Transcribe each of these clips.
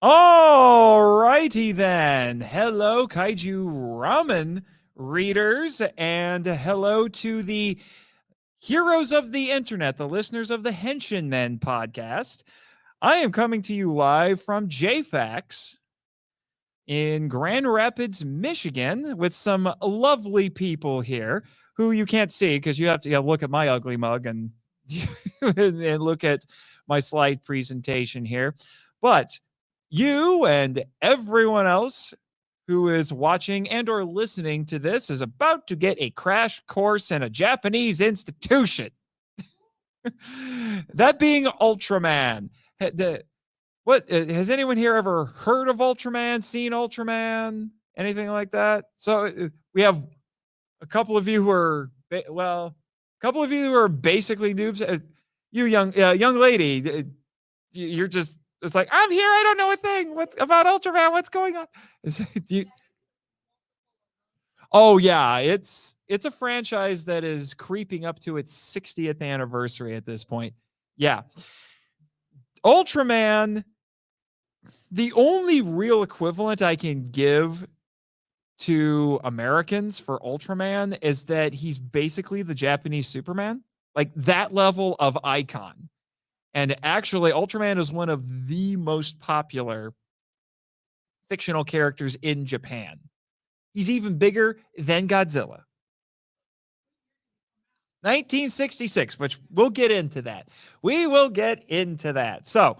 All righty then. Hello, Kaiju Ramen readers, and hello to the heroes of the internet, the listeners of the Henshin Men podcast. I am coming to you live from JAFAX in Grand Rapids, Michigan, with some lovely people here who you can't see because you have to look at my ugly mug and, and look at my slide presentation here. But you and everyone else who is watching and or listening to this is about to get a crash course in a Japanese institution. That being Ultraman. What has anyone here ever heard of Ultraman, seen Ultraman, anything like that? So we have a couple of you who are basically noobs. You young lady, you're just it's like, I'm here. I don't know a thing. What's about Ultraman? What's going on? Oh yeah, it's a franchise that is creeping up to its 60th anniversary at this point. Yeah. Ultraman, the only real equivalent I can give to Americans for Ultraman is that he's basically the Japanese Superman, like that level of icon. And actually, Ultraman is one of the most popular fictional characters in Japan. He's even bigger than Godzilla. 1966, which we'll get into that. We will get into that. So,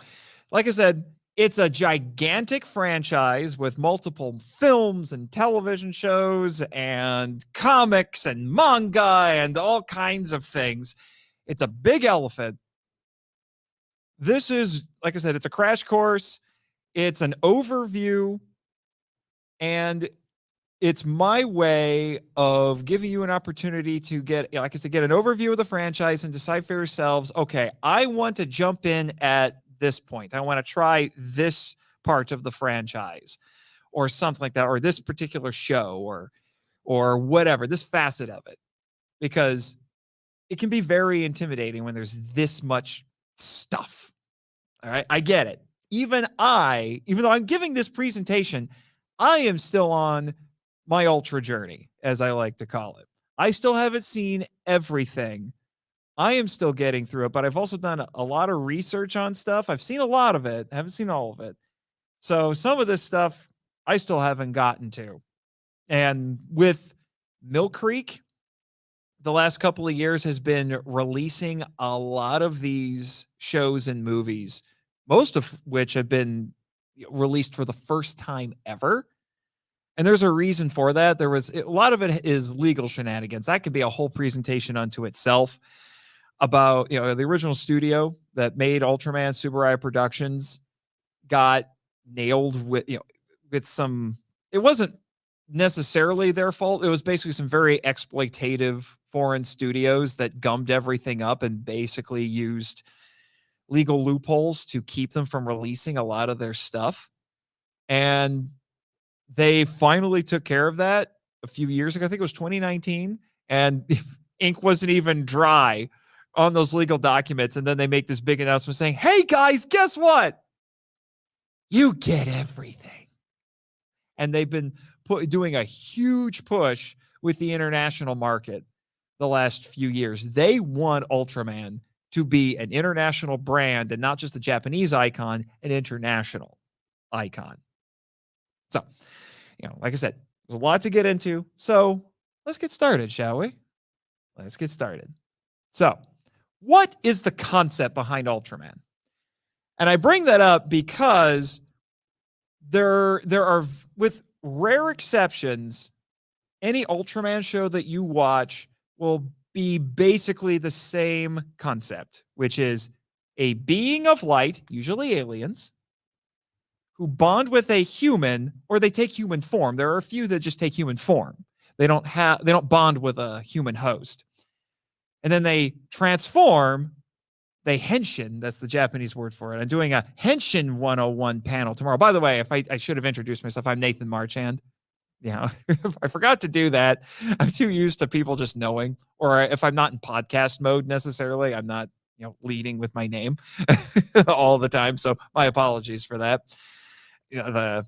like I said, it's a gigantic franchise with multiple films and television shows and comics and manga and all kinds of things. It's a big elephant. This is, like I said, it's a crash course. It's an overview. And it's my way of giving you an opportunity to get, like I said, get an overview of the franchise and decide for yourselves, okay, I want to jump in at this point. I want to try this part of the franchise or something like that, or this particular show or whatever, this facet of it, because it can be very intimidating when there's this much stuff. All right. I get it. Even though I'm giving this presentation, I am still on my ultra journey, as I like to call it. I still haven't seen everything. I am still getting through it, but I've also done a lot of research on stuff. I've seen a lot of it. I haven't seen all of it. So some of this stuff I still haven't gotten to. And with Mill Creek, the last couple of years has been releasing a lot of these shows and movies, most of which have been released for the first time ever. And there's a reason for that. A lot of it is legal shenanigans. That could be a whole presentation unto itself about, the original studio that made Ultraman, Subaraya Productions, got nailed with some, it wasn't necessarily their fault. It was basically some very exploitative foreign studios that gummed everything up and basically used legal loopholes to keep them from releasing a lot of their stuff. And they finally took care of that a few years ago. I think it was 2019, and ink wasn't even dry on those legal documents. And then they make this big announcement saying, hey guys, guess what? You get everything. And they've been doing a huge push with the international market the last few years. They want Ultraman to be an international brand and not just a Japanese icon, an international icon. So, like I said, there's a lot to get into. So let's get started, shall we? Let's get started. So, what is the concept behind Ultraman? And I bring that up because there are, with rare exceptions, any Ultraman show that you watch will be basically the same concept, which is a being of light, usually aliens, who bond with a human, or they take human form. There are a few that just take human form. They don't bond with a human host. And then they transform, they henshin, that's the Japanese word for it. I'm doing a Henshin 101 panel tomorrow. By the way, if I should have introduced myself, I'm Nathan Marchand. I forgot to do that. I'm too used to people just knowing, or if I'm not in podcast mode necessarily, I'm not, leading with my name all the time. So my apologies for that. I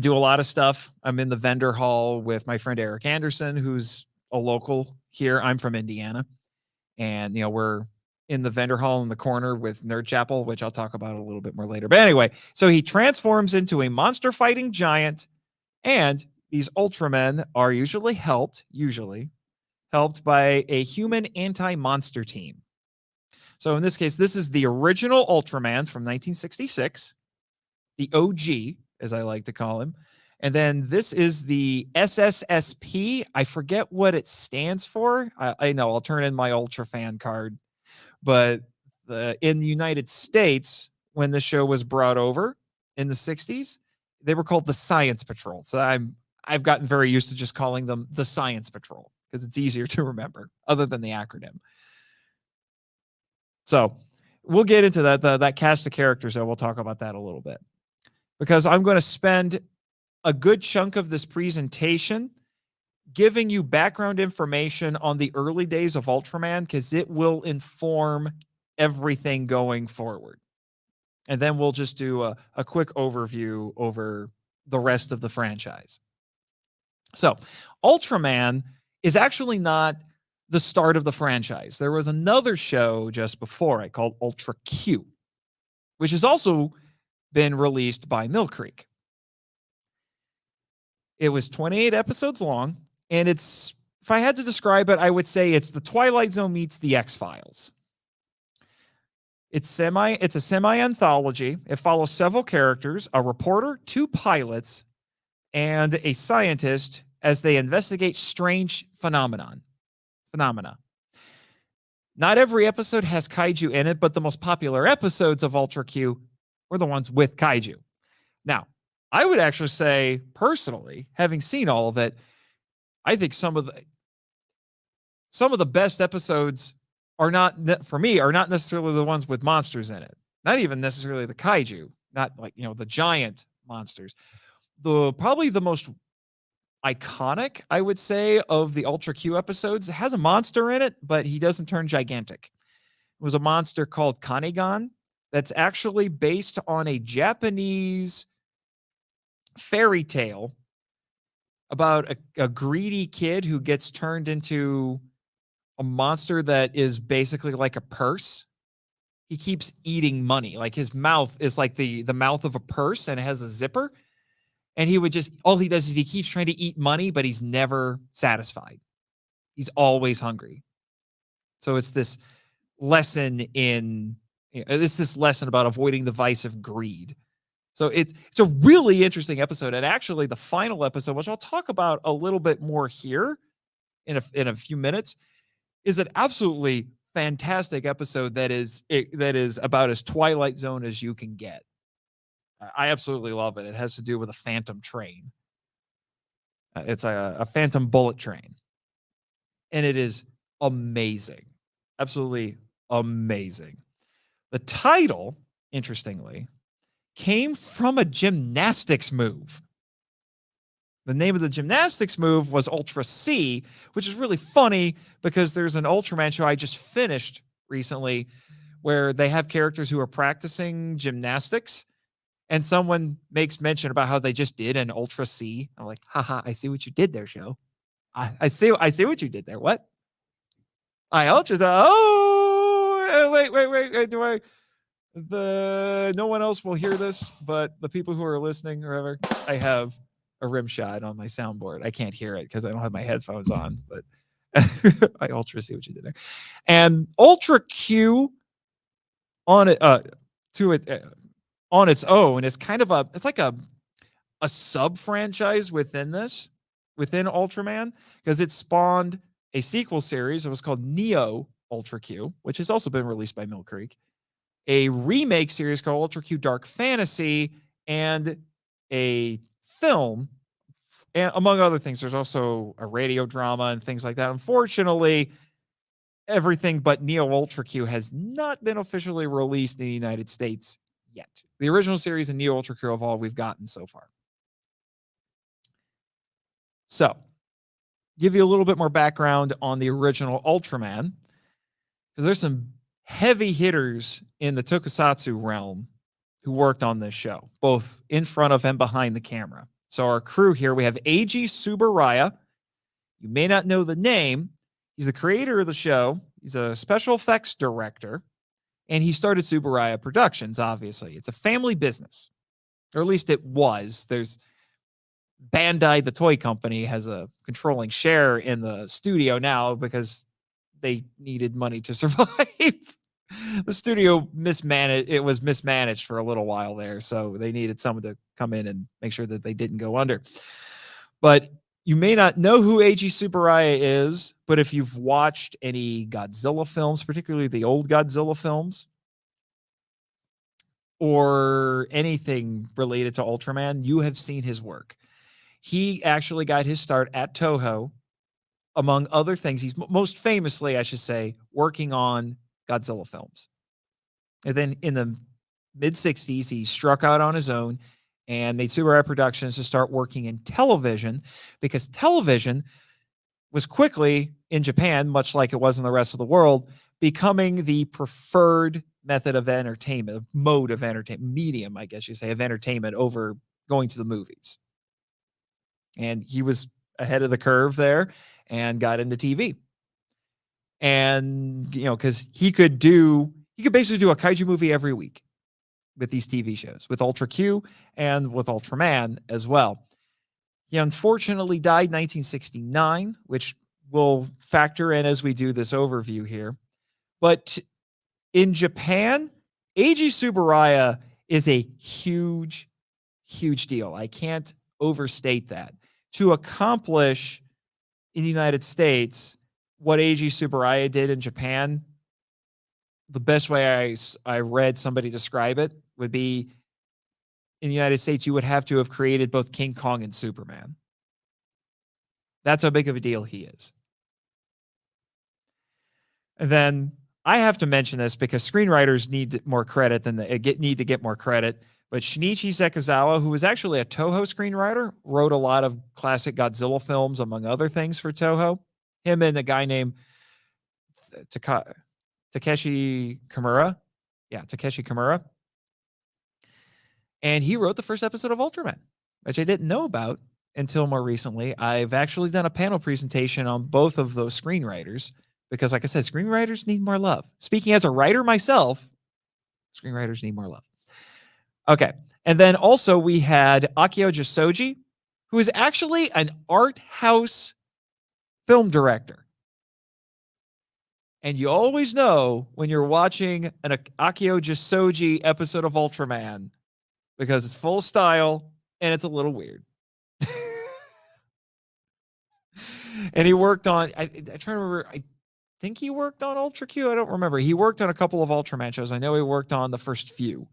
do a lot of stuff. I'm in the vendor hall with my friend Eric Anderson, who's a local here. I'm from Indiana, and we're in the vendor hall in the corner with Nerd Chapel, which I'll talk about a little bit more later. But anyway, so he transforms into a monster fighting giant, and these Ultramen are usually helped by a human anti-monster team. So in this case, this is the original Ultraman from 1966, the OG, as I like to call him. And then this is the SSSP. I forget what it stands for. I know, I'll turn in my Ultra fan card. But in the United States, when the show was brought over in the 60s, they were called the Science Patrol. So I've gotten very used to just calling them the Science Patrol because it's easier to remember other than the acronym. So we'll get into that cast of characters, though. We'll talk about that a little bit because I'm going to spend a good chunk of this presentation giving you background information on the early days of Ultraman because it will inform everything going forward. And then we'll just do a quick overview over the rest of the franchise. So Ultraman is actually not the start of the franchise. There was another show just before it called Ultra Q, which has also been released by Mill Creek. It was 28 episodes long, and it's, if I had to describe it, I would say it's the Twilight Zone meets the X-Files. It's a semi-anthology. It follows several characters, a reporter, 2 pilots, and a scientist as they investigate strange phenomena. Not every episode has kaiju in it, but the most popular episodes of Ultra Q were the ones with kaiju. Now, I would actually say, personally, having seen all of it, I think some of the best episodes are not necessarily the ones with monsters in it. Not even necessarily the kaiju, not like, the giant monsters. Probably the most iconic, I would say, of the Ultra Q episodes, it has a monster in it, but he doesn't turn gigantic. It was a monster called Kanegan that's actually based on a Japanese fairy tale about a greedy kid who gets turned into a monster that is basically like a purse. He keeps eating money. Like his mouth is like the mouth of a purse, and it has a zipper. And all he does is he keeps trying to eat money, but he's never satisfied. He's always hungry. So it's this lesson about avoiding the vice of greed. So it's a really interesting episode. And actually the final episode, which I'll talk about a little bit more here in a few minutes, is an absolutely fantastic episode that is about as Twilight Zone as you can get. I absolutely love it. It has to do with a phantom train. It's a phantom bullet train. And it is amazing. Absolutely amazing. The title, interestingly, came from a gymnastics move. The name of the gymnastics move was Ultra C, which is really funny because there's an Ultraman show I just finished recently where they have characters who are practicing gymnastics. And someone makes mention about how they just did an Ultra C. I'm like, haha, I see what you did there, show. I see what you did there. What? I Ultra. Wait. No one else will hear this, but the people who are listening or whatever, I have a rim shot on my soundboard. I can't hear it because I don't have my headphones on, but I Ultra see what you did there. And Ultra Q on it, on its own is kind of it's like a sub franchise within Ultraman, because it spawned a sequel series. It was called Neo Ultra Q, which has also been released by Mill Creek, a remake series called Ultra Q Dark Fantasy, and a film, and among other things. There's also a radio drama and things like that. Unfortunately, everything but Neo Ultra Q has not been officially released in the United States yet. The original series and Neo Ultra Q of all we've gotten so far. So, give you a little bit more background on the original Ultraman, because there's some heavy hitters in the tokusatsu realm who worked on this show, both in front of and behind the camera. So our crew here, we have Eiji Tsuburaya. You may not know the name. He's the creator of the show. He's a special effects director, and he started Tsuburaya Productions, obviously. It's a family business, or at least it was. There's Bandai, the toy company, has a controlling share in the studio now because they needed money to survive. The studio was mismanaged for a little while there, so they needed someone to come in and make sure that they didn't go under. But you may not know who Eiji Tsuburaya is, but if you've watched any Godzilla films, particularly the old Godzilla films, or anything related to Ultraman, you have seen his work. He actually got his start at Toho, among other things. He's most famously, I should say, working on Godzilla films. And then in the mid-60s, he struck out on his own and made Tsuburaya Productions to start working in television, because television was quickly, in Japan, much like it was in the rest of the world, becoming the preferred method of entertainment, mode of entertainment, medium, I guess you say, of entertainment over going to the movies. And he was ahead of the curve there and got into TV. And, because he could basically do a kaiju movie every week with these TV shows, with Ultra Q and with Ultraman as well. He unfortunately died in 1969, which we'll factor in as we do this overview here. But in Japan, Eiji Tsuburaya is a huge, huge deal. I can't overstate that. To accomplish in the United States what Eiji Tsuburaya did in Japan, the best way I read somebody describe it would be, in the United States, you would have to have created both King Kong and Superman. That's how big of a deal he is. And then I have to mention this because screenwriters need more credit than need to get more credit. But Shinichi Sekizawa, who was actually a Toho screenwriter, wrote a lot of classic Godzilla films, among other things, for Toho. Him and a guy named Takeshi Kimura. Yeah, Takeshi Kimura. And he wrote the first episode of Ultraman, which I didn't know about until more recently. I've actually done a panel presentation on both of those screenwriters because, like I said, screenwriters need more love. Speaking as a writer myself, screenwriters need more love. Okay. And then also we had Akio Jisoji, who is actually an art house film director. And you always know when you're watching an Akio Jisoji episode of Ultraman because it's full of style and it's a little weird. And he worked on, I try to remember, I think he worked on Ultra Q. I don't remember. He worked on a couple of Ultraman shows. I know he worked on the first few.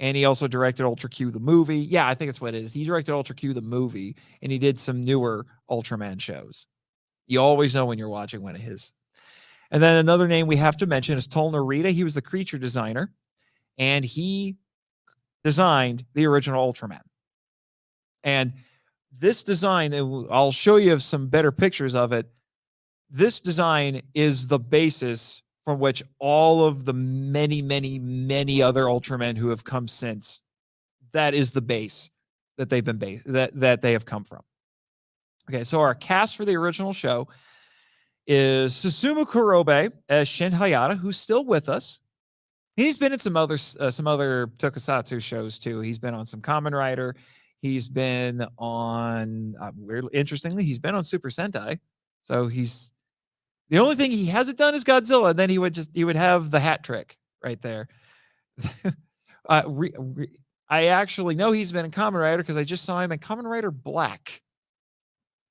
And he also directed Ultra Q, the movie. Yeah, I think that's what it is. He directed Ultra Q, the movie, and he did some newer Ultraman shows. You always know when you're watching one of his. And then another name we have to mention is Tol Narita. He was the creature designer, and he designed the original Ultraman. And this design, I'll show you some better pictures of it. This design is the basis from which all of the many, many, many other Ultramen who have come since, that is the base that they've been that they have come from. Okay, so our cast for the original show is Susumu Kurobe as Shin Hayata, who's still with us. He's been in some other tokusatsu shows too. He's been on some Kamen Rider. He's been on interestingly, he's been on Super Sentai. So he's the only thing he hasn't done is Godzilla. And then he would have the hat trick right there. I actually know he's been in Kamen Rider because I just saw him in Kamen Rider Black.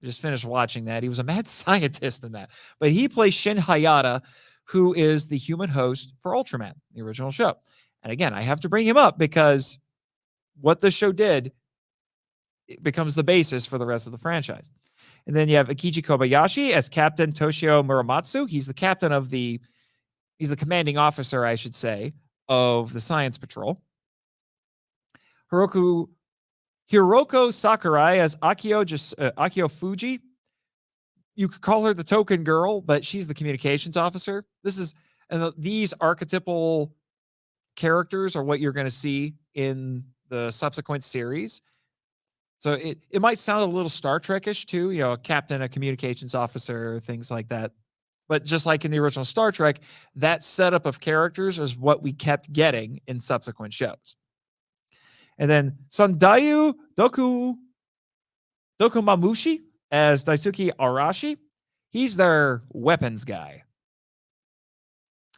Just finished watching that. He was a mad scientist in that. But he plays Shin Hayata, who is the human host for Ultraman, the original show. And again, I have to bring him up because what the show did, it becomes the basis for the rest of the franchise. And then you have Akichi Kobayashi as Captain Toshio Muramatsu. He's the captain of he's the commanding officer, I should say, of the Science Patrol. Hiroko Sakurai as Akio Fuji. You could call her the token girl, but she's the communications officer. These archetypal characters are what you're going to see in the subsequent series. So it might sound a little Star Trek-ish too, a captain, a communications officer, things like that. But just like in the original Star Trek, that setup of characters is what we kept getting in subsequent shows. And then Sandayu Dokumamushi as Daisuke Arashi. He's their weapons guy.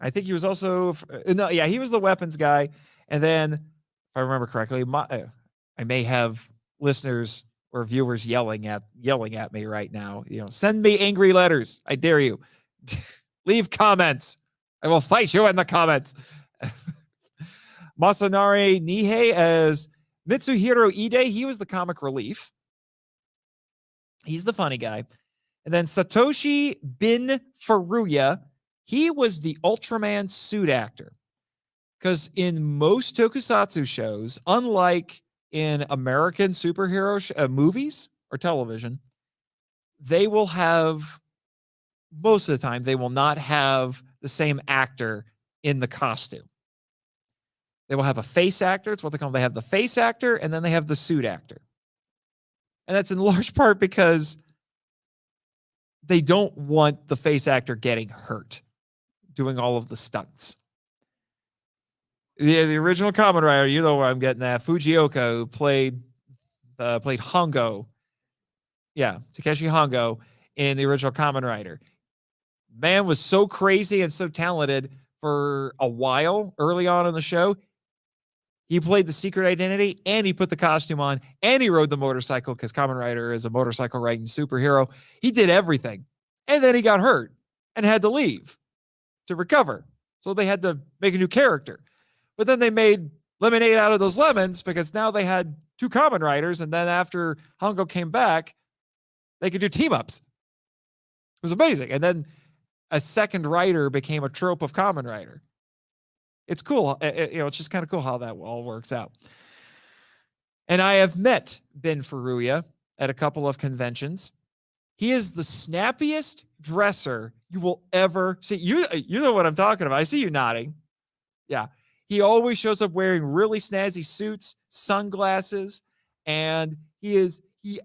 I think he was also he was the weapons guy. And then, if I remember correctly, I may have listeners or viewers yelling at me right now. Send me angry letters. I dare you. Leave comments. I will fight you in the comments. Masanari Nihei as Mitsuhiro Ide. He was the comic relief. He's the funny guy. And then Satoshi Bin Furuya. He was the Ultraman suit actor. Because in most tokusatsu shows, unlike in American superhero movies or television, they will have, most of the time, they will not have the same actor in the costume. They will have a face actor. It's what they call them. They have the face actor, and then they have the suit actor. And that's in large part because they don't want the face actor getting hurt doing all of the stunts. The original Kamen Rider, you know where I'm getting at. Fujioka, who played Hongo. Yeah, Takeshi Hongo in the original Kamen Rider. Man was so crazy and so talented for a while early on in the show. He played the secret identity, and he put the costume on, and he rode the motorcycle because Kamen Rider is a motorcycle riding superhero. He did everything. And then he got hurt and had to leave to recover. So they had to make a new character. But then they made lemonade out of those lemons because now they had two Kamen Riders. And then after Hongo came back, they could do team-ups. It was amazing. And then a second rider became a trope of Kamen Rider. It's cool. It's just kind of cool how that all works out. And I have met Ben Furuya at a couple of conventions. He is the snappiest dresser you will ever see. You know what I'm talking about. I see you nodding. Yeah. He always shows up wearing really snazzy suits, sunglasses, and he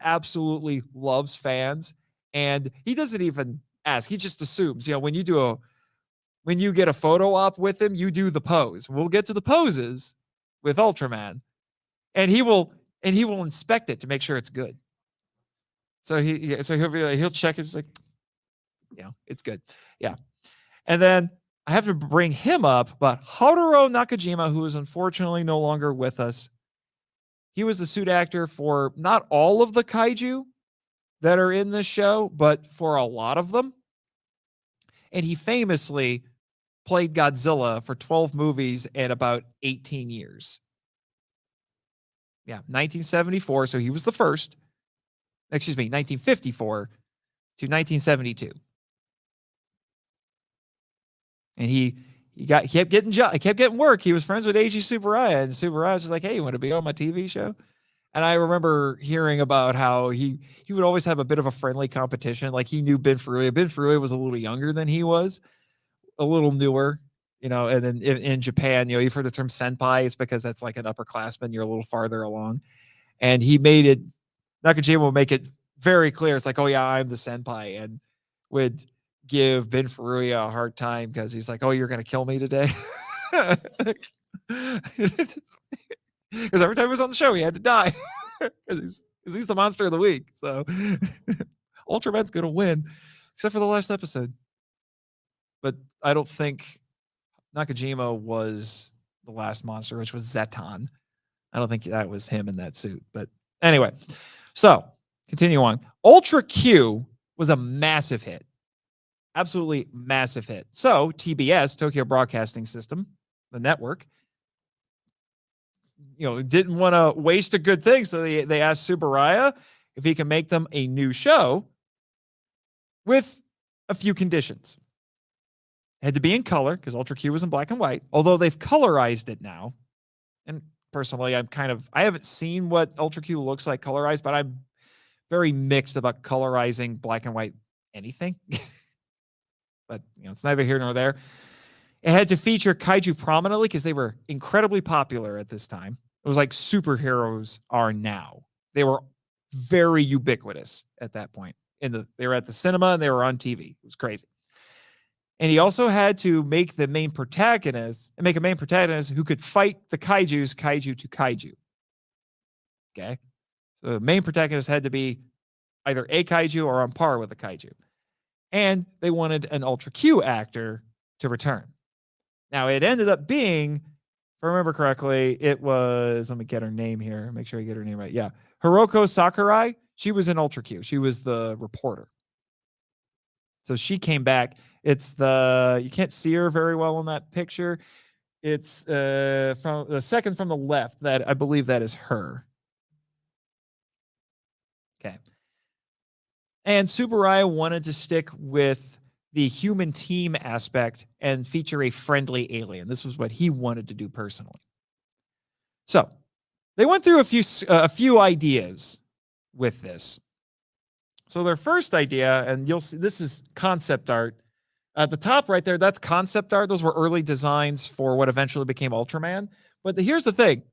absolutely loves fans. And he doesn't even ask. He just assumes, when you get a photo op with him, you do the pose. We'll get to the poses with Ultraman, and he will inspect it to make sure it's good. So he'll check it. It's like, it's good. Yeah. And then I have to bring him up, but Haruo Nakajima, who is unfortunately no longer with us, he was the suit actor for not all of the kaiju that are in this show, but for a lot of them. And he famously played Godzilla for 12 movies and about 18 years. Yeah, 1974, so he was the first. 1954 to 1972. And he kept getting work. He was friends with Eiji Tsuburaya, and Tsuburaya was just like, "Hey, you want to be on my TV show?" And I remember hearing about how he would always have a bit of a friendly competition. Like he knew Ben Furuya. Ben Furuya was a little younger than he was, a little newer, and then in Japan, you've heard the term senpai. It's because that's like an upperclassman. You're a little farther along. And Nakajima will make it very clear. It's like, oh yeah, I'm the senpai, and would give Ben Furuya a hard time because he's like, oh, you're going to kill me today. Because every time he was on the show, he had to die because he's the monster of the week. So Ultraman's going to win, except for the last episode. But I don't think Nakajima was the last monster, which was Zeton. I don't think that was him in that suit. But anyway, so continue on. Ultra Q was a massive hit. Absolutely massive hit. So TBS, Tokyo Broadcasting System, the network, didn't want to waste a good thing. So they asked Tsuburaya if he can make them a new show with a few conditions. It had to be in color because Ultra Q was in black and white, although they've colorized it now. And personally, I haven't seen what Ultra Q looks like colorized, but I'm very mixed about colorizing black and white anything. But it's neither here nor there. It had to feature kaiju prominently because they were incredibly popular at this time. It was like superheroes are now. They were very ubiquitous at that point. They were at the cinema and they were on TV. It was crazy. And he also had to make a main protagonist who could fight the kaiju to kaiju. Okay. So the main protagonist had to be either a kaiju or on par with a kaiju. And they wanted an Ultra Q actor to return. Now, it ended up being, if I remember correctly, it was, let me get her name here, make sure I get her name right. Yeah. Hiroko Sakurai. She was in Ultra Q. She was the reporter. So she came back. You can't see her very well in that picture. It's from the second from the left. That I believe that is her. Okay. And Tsuburaya wanted to stick with the human team aspect and feature a friendly alien. This was what he wanted to do personally. So they went through a few ideas with this. So their first idea, and you'll see this is concept art. At the top right there, that's concept art. Those were early designs for what eventually became Ultraman. But here's the thing.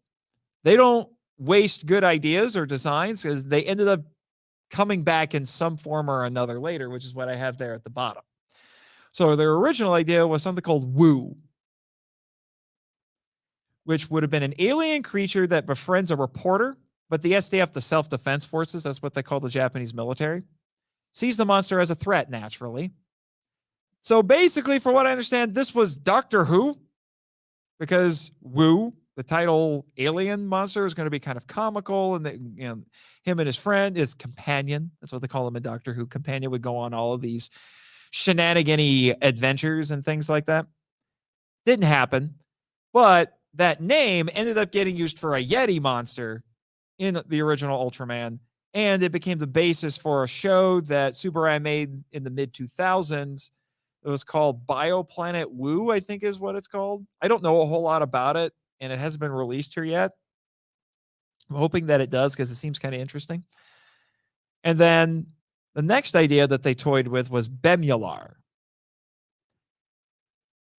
They don't waste good ideas or designs because they ended up coming back in some form or another later, which is what I have there at the bottom. So their original idea was something called Wu, which would have been an alien creature that befriends a reporter, but the SDF, the Self-Defense Forces, that's what they call the Japanese military, sees the monster as a threat naturally. So basically, for what I understand, this was Doctor Who, because Wu, the title alien monster, is going to be kind of comical, and him and his friend, his companion, that's what they call him in Doctor Who, companion, would go on all of these shenanigan-y adventures and things like that. Didn't happen, but that name ended up getting used for a Yeti monster in the original Ultraman, and it became the basis for a show that Tsuburaya made in the mid-2000s. It was called Bioplanet Wu, I think is what it's called. I don't know a whole lot about it, and it hasn't been released here yet. I'm hoping that it does because it seems kind of interesting. And then the next idea that they toyed with was Bemular.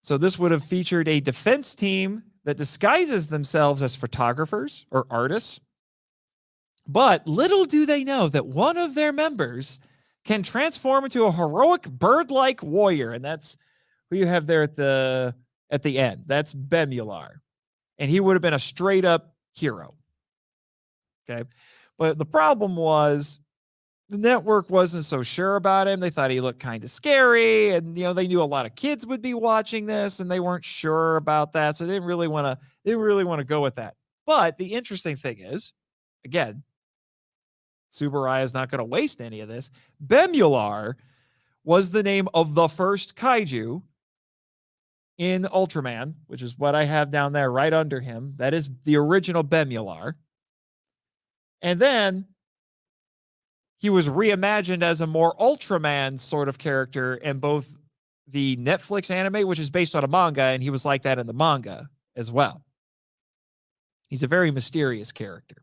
So this would have featured a defense team that disguises themselves as photographers or artists. But little do they know that one of their members can transform into a heroic bird-like warrior. And that's who you have there at the end. That's Bemular. And he would have been a straight-up hero. Okay. But the problem was the network wasn't so sure about him. They thought he looked kind of scary. And, they knew a lot of kids would be watching this, and they weren't sure about that. So they didn't really want to go with that. But the interesting thing is, again, Tsuburaya is not going to waste any of this. Bemular was the name of the first kaiju in Ultraman, which is what I have down there right under him. That is the original Bemular. And then he was reimagined as a more Ultraman sort of character in both the Netflix anime, which is based on a manga, and he was like that in the manga as well. He's a very mysterious character.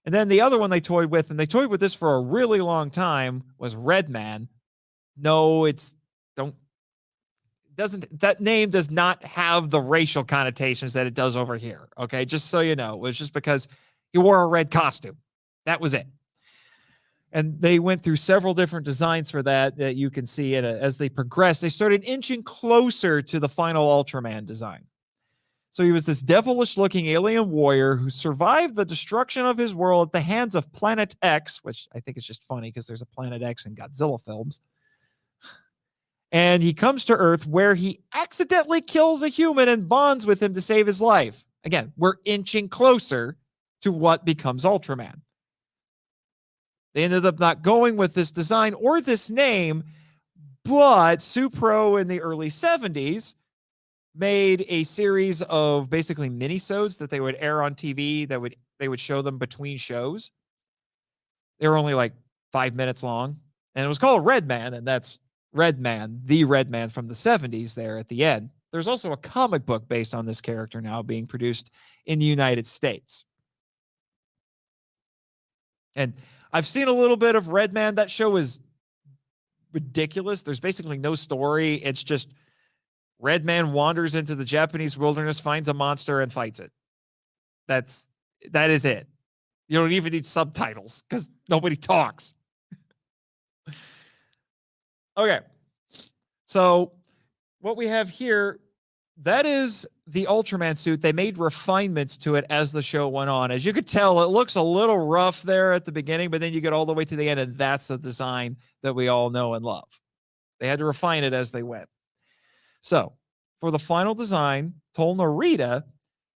And then the other one they toyed with, and they toyed with this for a really long time, was Redman. No, that name does not have the racial connotations that it does over here. Okay, just so you know, it was just because he wore a red costume. That was it. And they went through several different designs for that you can see. And as they progressed, they started inching closer to the final Ultraman design. So he was this devilish-looking alien warrior who survived the destruction of his world at the hands of Planet X, which I think is just funny because there's a Planet X in Godzilla films. And he comes to Earth where he accidentally kills a human and bonds with him to save his life. Again, we're inching closer to what becomes Ultraman. They ended up not going with this design or this name, but Supro in the early 70s made a series of basically minisodes that they would air on TV they would show them between shows. They were only like 5 minutes long, and it was called Redman, and that's Redman, the Redman from the 70s there at the end. There's also a comic book based on this character now being produced in the United States. And I've seen a little bit of Redman. That show is ridiculous. There's basically no story. It's just Redman wanders into the Japanese wilderness, finds a monster, and fights it. That is it. You don't even need subtitles because nobody talks. Okay. So what we have here, that is the Ultraman suit. They made refinements to it as the show went on. As you could tell, it looks a little rough there at the beginning, but then you get all the way to the end, and that's the design that we all know and love. They had to refine it as they went. So for the final design, Tol Narita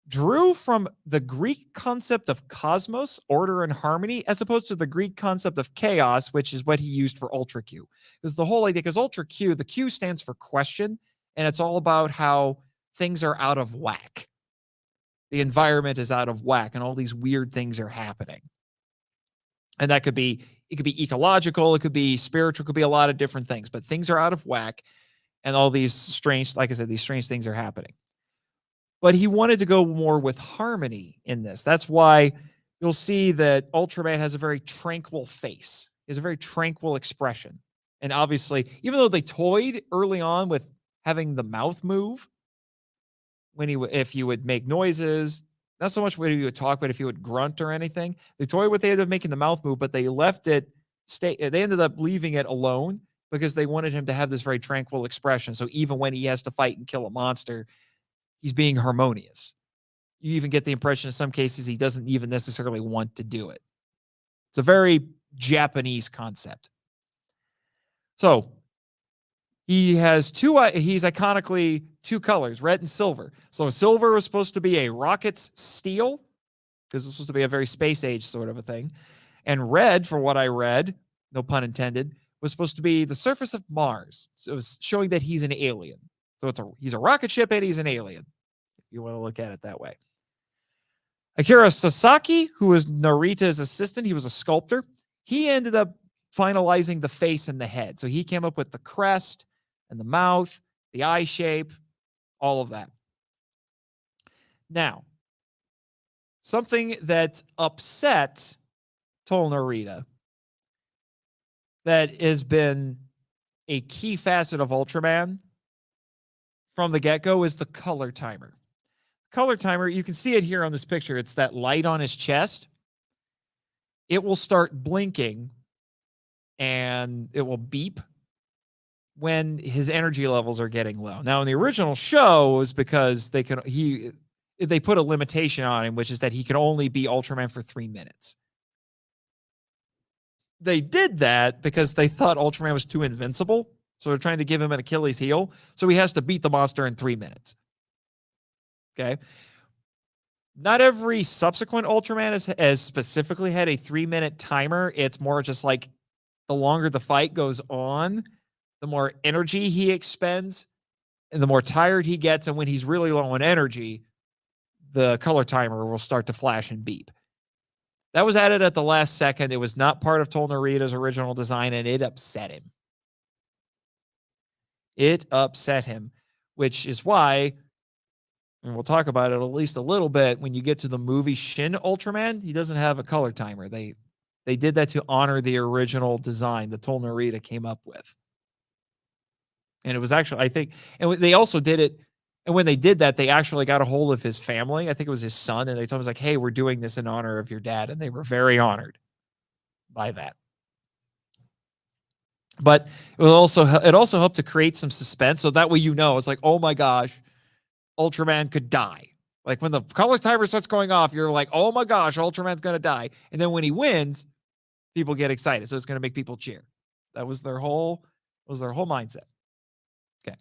drew from the Greek concept of cosmos, order, and harmony, as opposed to the Greek concept of chaos, which is what he used for Ultra Q. Because the whole idea, because Ultra Q, the Q stands for question, and it's all about how things are out of whack. The environment is out of whack, and all these weird things are happening. And that could be, it could be ecological, it could be spiritual, it could be a lot of different things, but things are out of whack, and all these strange, like I said, these strange things are happening. But he wanted to go more with harmony in this. That's why you'll see that Ultraman has a very tranquil face. He has a very tranquil expression. And obviously, even though they toyed early on with having the mouth move, when if you would make noises, not so much when you would talk, but if you would grunt or anything, they toyed with the idea of making the mouth move, but they left it stay. They ended up leaving it alone because they wanted him to have this very tranquil expression. So even when he has to fight and kill a monster, he's being harmonious. You even get the impression in some cases he doesn't even necessarily want to do it. It's a very Japanese concept. So he has he's iconically two colors, red and silver. So silver was supposed to be a rocket's steel, because it's supposed to be a very space age sort of a thing. And red, for what I read, no pun intended, was supposed to be the surface of Mars. So it was showing that he's an alien. So he's a rocket ship and he's an alien, if you want to look at it that way. Akira Sasaki, who was Narita's assistant, he was a sculptor. He ended up finalizing the face and the head. So he came up with the crest and the mouth, the eye shape, all of that. Now, something that upset Tol Narita that has been a key facet of Ultraman from the get-go is the color timer. Color timer, you can see it here on this picture. It's that light on his chest. It will start blinking and it will beep when his energy levels are getting low. Now, in the original show, it was because they put a limitation on him, which is that he can only be Ultraman for 3 minutes. They did that because they thought Ultraman was too invincible. So they're trying to give him an Achilles heel. So he has to beat the monster in 3 minutes. Okay. Not every subsequent Ultraman has specifically had a 3-minute timer. It's more just like the longer the fight goes on, the more energy he expends and the more tired he gets. And when he's really low on energy, the color timer will start to flash and beep. That was added at the last second. It was not part of Tol Narita's original design, and it upset him. It upset him, which is why, and we'll talk about it at least a little bit, when you get to the movie Shin Ultraman, he doesn't have a color timer. They did that to honor the original design that Tol Narita came up with. And it was actually, I think, and they also did it, and when they did that, they actually got a hold of his family. I think it was his son, and they told him, like, hey, we're doing this in honor of your dad. And they were very honored by that. But it also helped to create some suspense. So that way, it's like, oh my gosh, Ultraman could die. Like when the color timer starts going off, you're like, oh my gosh, Ultraman's going to die. And then when he wins, people get excited. So it's going to make people cheer. That was their whole mindset. Okay.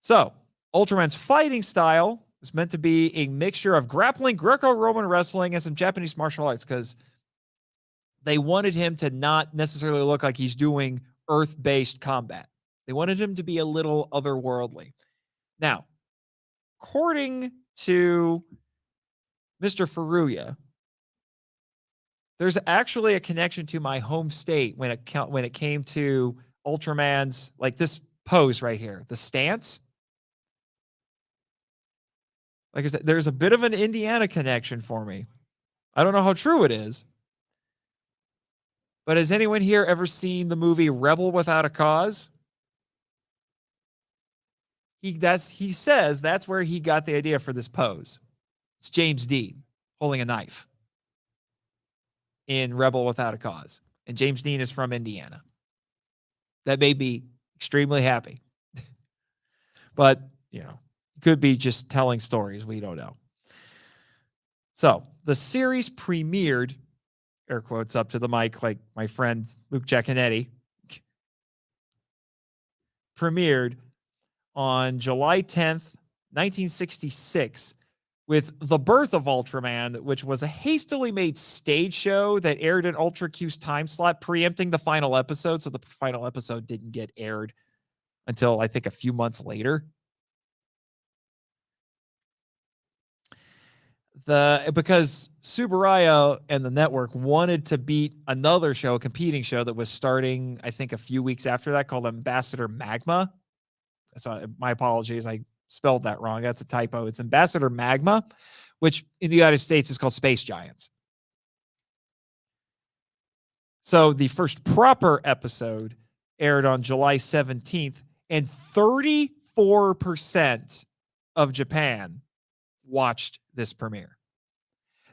So Ultraman's fighting style was meant to be a mixture of grappling, Greco-Roman wrestling, and some Japanese martial arts, because they wanted him to not necessarily look like he's doing earth-based combat. They wanted him to be a little otherworldly. Now, according to Mr. Furuya, there's actually a connection to my home state when it came to Ultraman's, like this pose right here, the stance. Like I said, there's a bit of an Indiana connection for me. I don't know how true it is. But has anyone here ever seen the movie Rebel Without a Cause? He says that's where he got the idea for this pose. It's James Dean holding a knife in Rebel Without a Cause. And James Dean is from Indiana. That made me extremely happy. But, could be just telling stories. We don't know. So the series premiered, air quotes up to the mic, like my friend Luke Giaconetti, premiered on July 10th, 1966, with The Birth of Ultraman, which was a hastily made stage show that aired in Ultra Q's time slot, preempting the final episode. So the final episode didn't get aired until, I think, a few months later. Because Tsuburaya and the network wanted to beat another show, a competing show that was starting, I think, a few weeks after that, called Ambassador Magma. So my apologies, I spelled that wrong. That's a typo. It's Ambassador Magma, which in the United States is called Space Giants. So the first proper episode aired on July 17th, and 34% of Japan watched this premiere.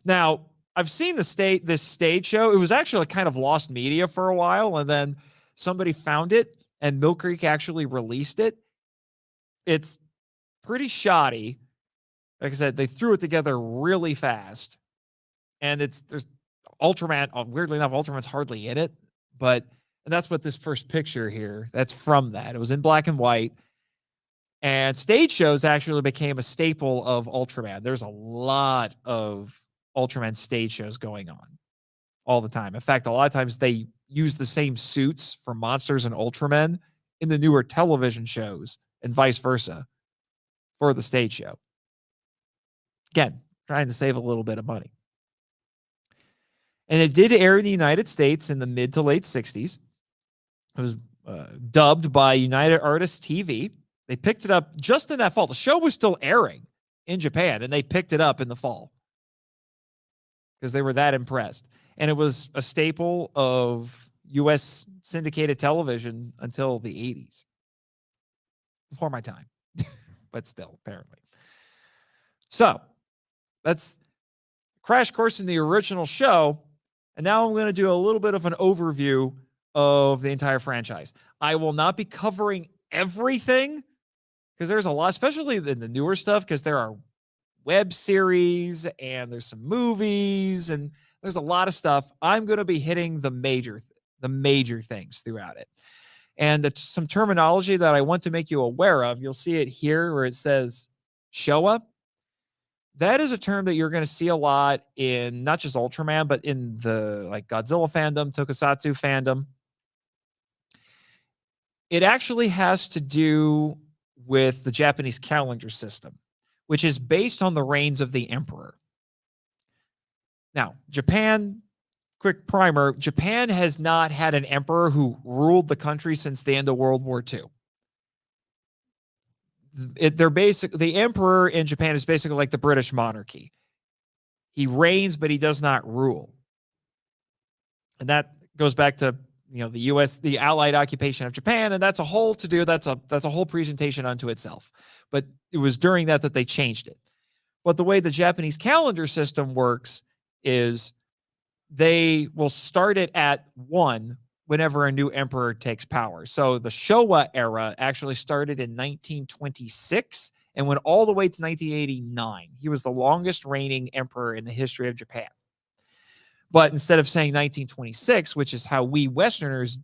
Now, I've seen this stage show. It was actually kind of lost media for a while, and then somebody found it, and Mill Creek actually released it. It's pretty shoddy. Like I said, they threw it together really fast, and there's Ultraman. Weirdly enough, Ultraman's hardly in it, and that's what this first picture here. That's from that. It was in black and white. And stage shows actually became a staple of Ultraman. There's a lot of Ultraman stage shows going on all the time. In fact, a lot of times they use the same suits for Monsters and Ultraman in the newer television shows and vice versa for the stage show. Again, trying to save a little bit of money. And it did air in the United States in the mid to late 60s. It was dubbed by United Artists TV. They picked it up just in that fall. The show was still airing in Japan, and they picked it up in the fall because they were that impressed. And it was a staple of U.S. syndicated television until the 80s. Before my time, but still, apparently. So that's crash course in the original show. And now I'm going to do a little bit of an overview of the entire franchise. I will not be covering everything because there's a lot, especially in the newer stuff, because there are web series and there's some movies and there's a lot of stuff. I'm going to be hitting the major things throughout it. And some terminology that I want to make you aware of. You'll see it here where it says Showa. That is a term that you're going to see a lot in not just Ultraman, but in the Godzilla fandom, Tokusatsu fandom. It actually has to do with the Japanese calendar system, which is based on the reigns of the emperor. Now, Japan, quick primer, Japan has not had an emperor who ruled the country since the end of World War II. The emperor in Japan is basically like the British monarchy. He reigns, but he does not rule. And that goes back to the U.S., the Allied occupation of Japan, and that's a whole to-do. That's a whole presentation unto itself. But it was during that they changed it. But the way the Japanese calendar system works is they will start it at 1 whenever a new emperor takes power. So the Showa era actually started in 1926 and went all the way to 1989. He was the longest reigning emperor in the history of Japan. But instead of saying 1926, which is how we Westerners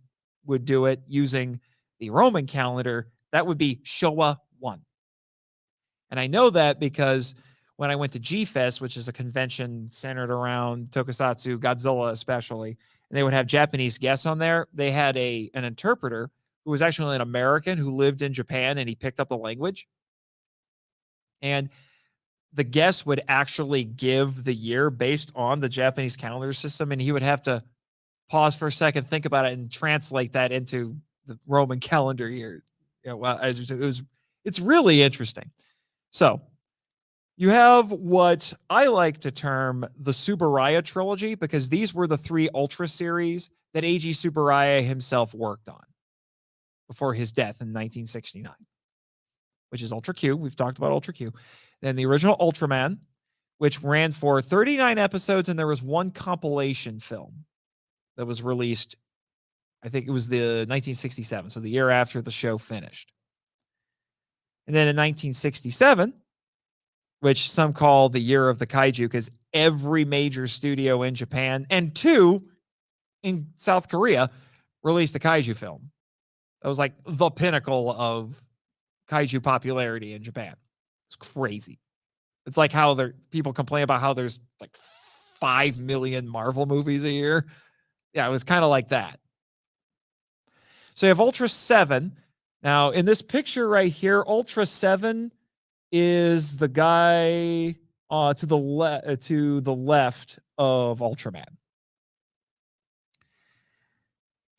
would do it using the Roman calendar, that would be Showa 1. And I know that because when I went to G-Fest, which is a convention centered around Tokusatsu, Godzilla especially, and they would have Japanese guests on there, they had an interpreter who was actually an American who lived in Japan, and he picked up the language. And the guest would actually give the year based on the Japanese calendar system, and he would have to pause for a second, think about it, and translate that into the Roman calendar year. It's really interesting. So you have what I like to term the Tsuburaya trilogy, because these were the 3 Ultra series that Eiji Tsuburaya himself worked on before his death in 1969, which is Ultra Q. We've talked about Ultra Q. Then the original Ultraman, which ran for 39 episodes, and there was one compilation film that was released. I think it was the 1967, so the year after the show finished. And then in 1967, which some call the year of the kaiju, because every major studio in Japan and 2 in South Korea released a kaiju film. That was like the pinnacle of kaiju popularity in Japan. It's crazy. It's like how people complain about how there's like 5 million Marvel movies a year. Yeah, it was kind of like that. So you have Ultra 7. Now, in this picture right here, Ultra 7 is the guy to the left of Ultraman.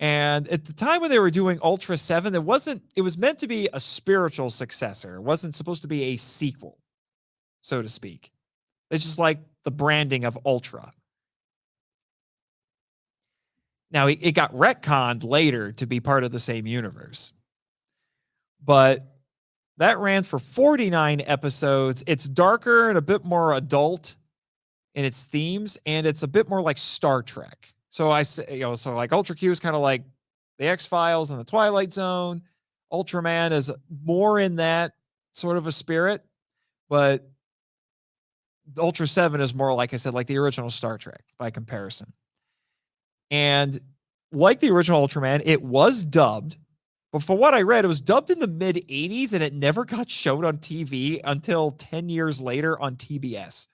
And at the time when they were doing Ultra 7, it was meant to be a spiritual successor. It wasn't supposed to be a sequel, so to speak. It's just like the branding of Ultra. Now, it got retconned later to be part of the same universe. But that ran for 49 episodes. It's darker and a bit more adult in its themes, and it's a bit more like Star Trek. So so like Ultra Q is kind of like the X-Files and the Twilight Zone. Ultraman is more in that sort of a spirit, but Ultra 7 is more, like I said, like the original Star Trek by comparison. And like the original Ultraman, it was dubbed, but from what I read, it was dubbed in the mid-'80s, and it never got showed on TV until 10 years later on TBS.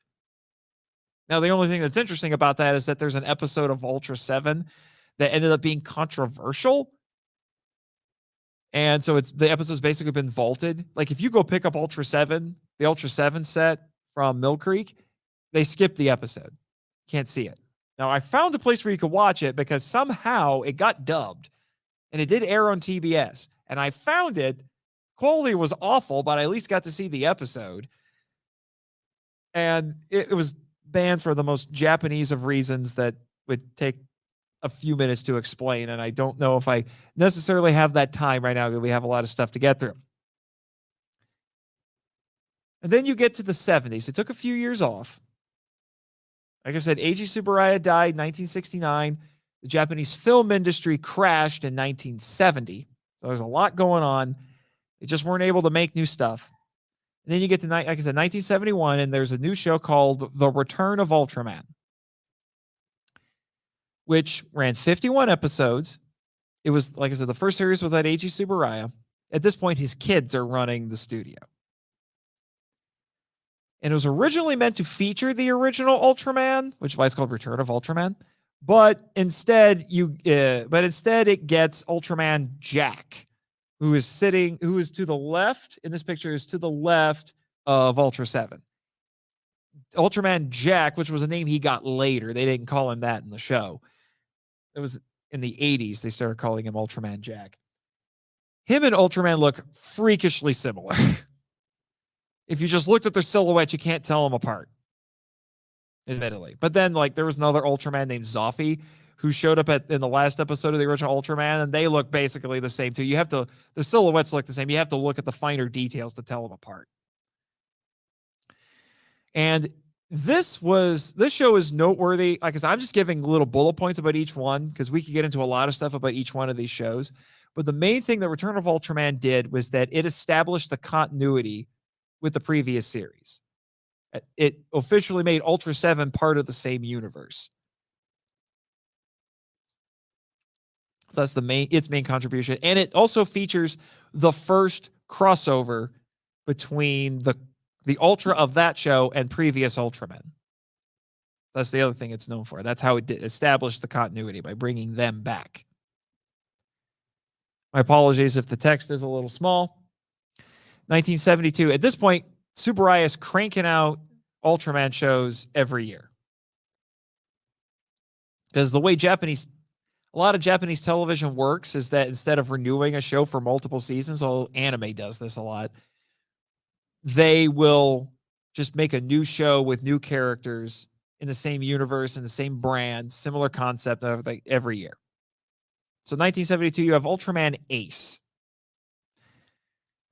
Now, the only thing that's interesting about that is that there's an episode of Ultra 7 that ended up being controversial. And so the episode's basically been vaulted. Like if you go pick up Ultra 7, the Ultra 7 set from Mill Creek, they skipped the episode. Can't see it. Now, I found a place where you could watch it because somehow it got dubbed and it did air on TBS. And I found it. Quality was awful, but I at least got to see the episode. And it was banned for the most Japanese of reasons that would take a few minutes to explain. And I don't know if I necessarily have that time right now because we have a lot of stuff to get through. And then you get to the 70s. It took a few years off. Like I said, Eiji Tsuburaya died in 1969. The Japanese film industry crashed in 1970. So there's a lot going on. They just weren't able to make new stuff. And then you get to, like I said, 1971, and there's a new show called The Return of Ultraman, which ran 51 episodes. It was, like I said, the first series was at Eiji Tsuburaya. At this point, his kids are running the studio. And it was originally meant to feature the original Ultraman, which is why it's called Return of Ultraman. But instead, it gets Ultraman Jack, who is to the left in this picture, is to the left of Ultra 7. Ultraman Jack, which was a name he got later. They didn't call him that in the show. It was in the 80s. They started calling him Ultraman Jack. Him and Ultraman look freakishly similar. If you just looked at their silhouettes, you can't tell them apart, admittedly. But then, like, there was another Ultraman named Zoffy who showed up in the last episode of the original Ultraman, and they look basically the same, too. The silhouettes look the same. You have to look at the finer details to tell them apart. And this show is noteworthy. Like I said, I'm just giving little bullet points about each one because we could get into a lot of stuff about each one of these shows. But the main thing that Return of Ultraman did was that it established the continuity with the previous series. It officially made Ultra 7 part of the same universe. So that's its main contribution. And it also features the first crossover between the Ultra of that show and previous Ultramen. That's the other thing it's known for. That's how it established the continuity, by bringing them back. My apologies if the text is a little small. 1972. At this point, Tsuburaya is cranking out Ultraman shows every year. Because the way a lot of Japanese television works is that instead of renewing a show for multiple seasons, although anime does this a lot, they will just make a new show with new characters in the same universe, in the same brand, similar concept every year. So 1972, you have Ultraman Ace,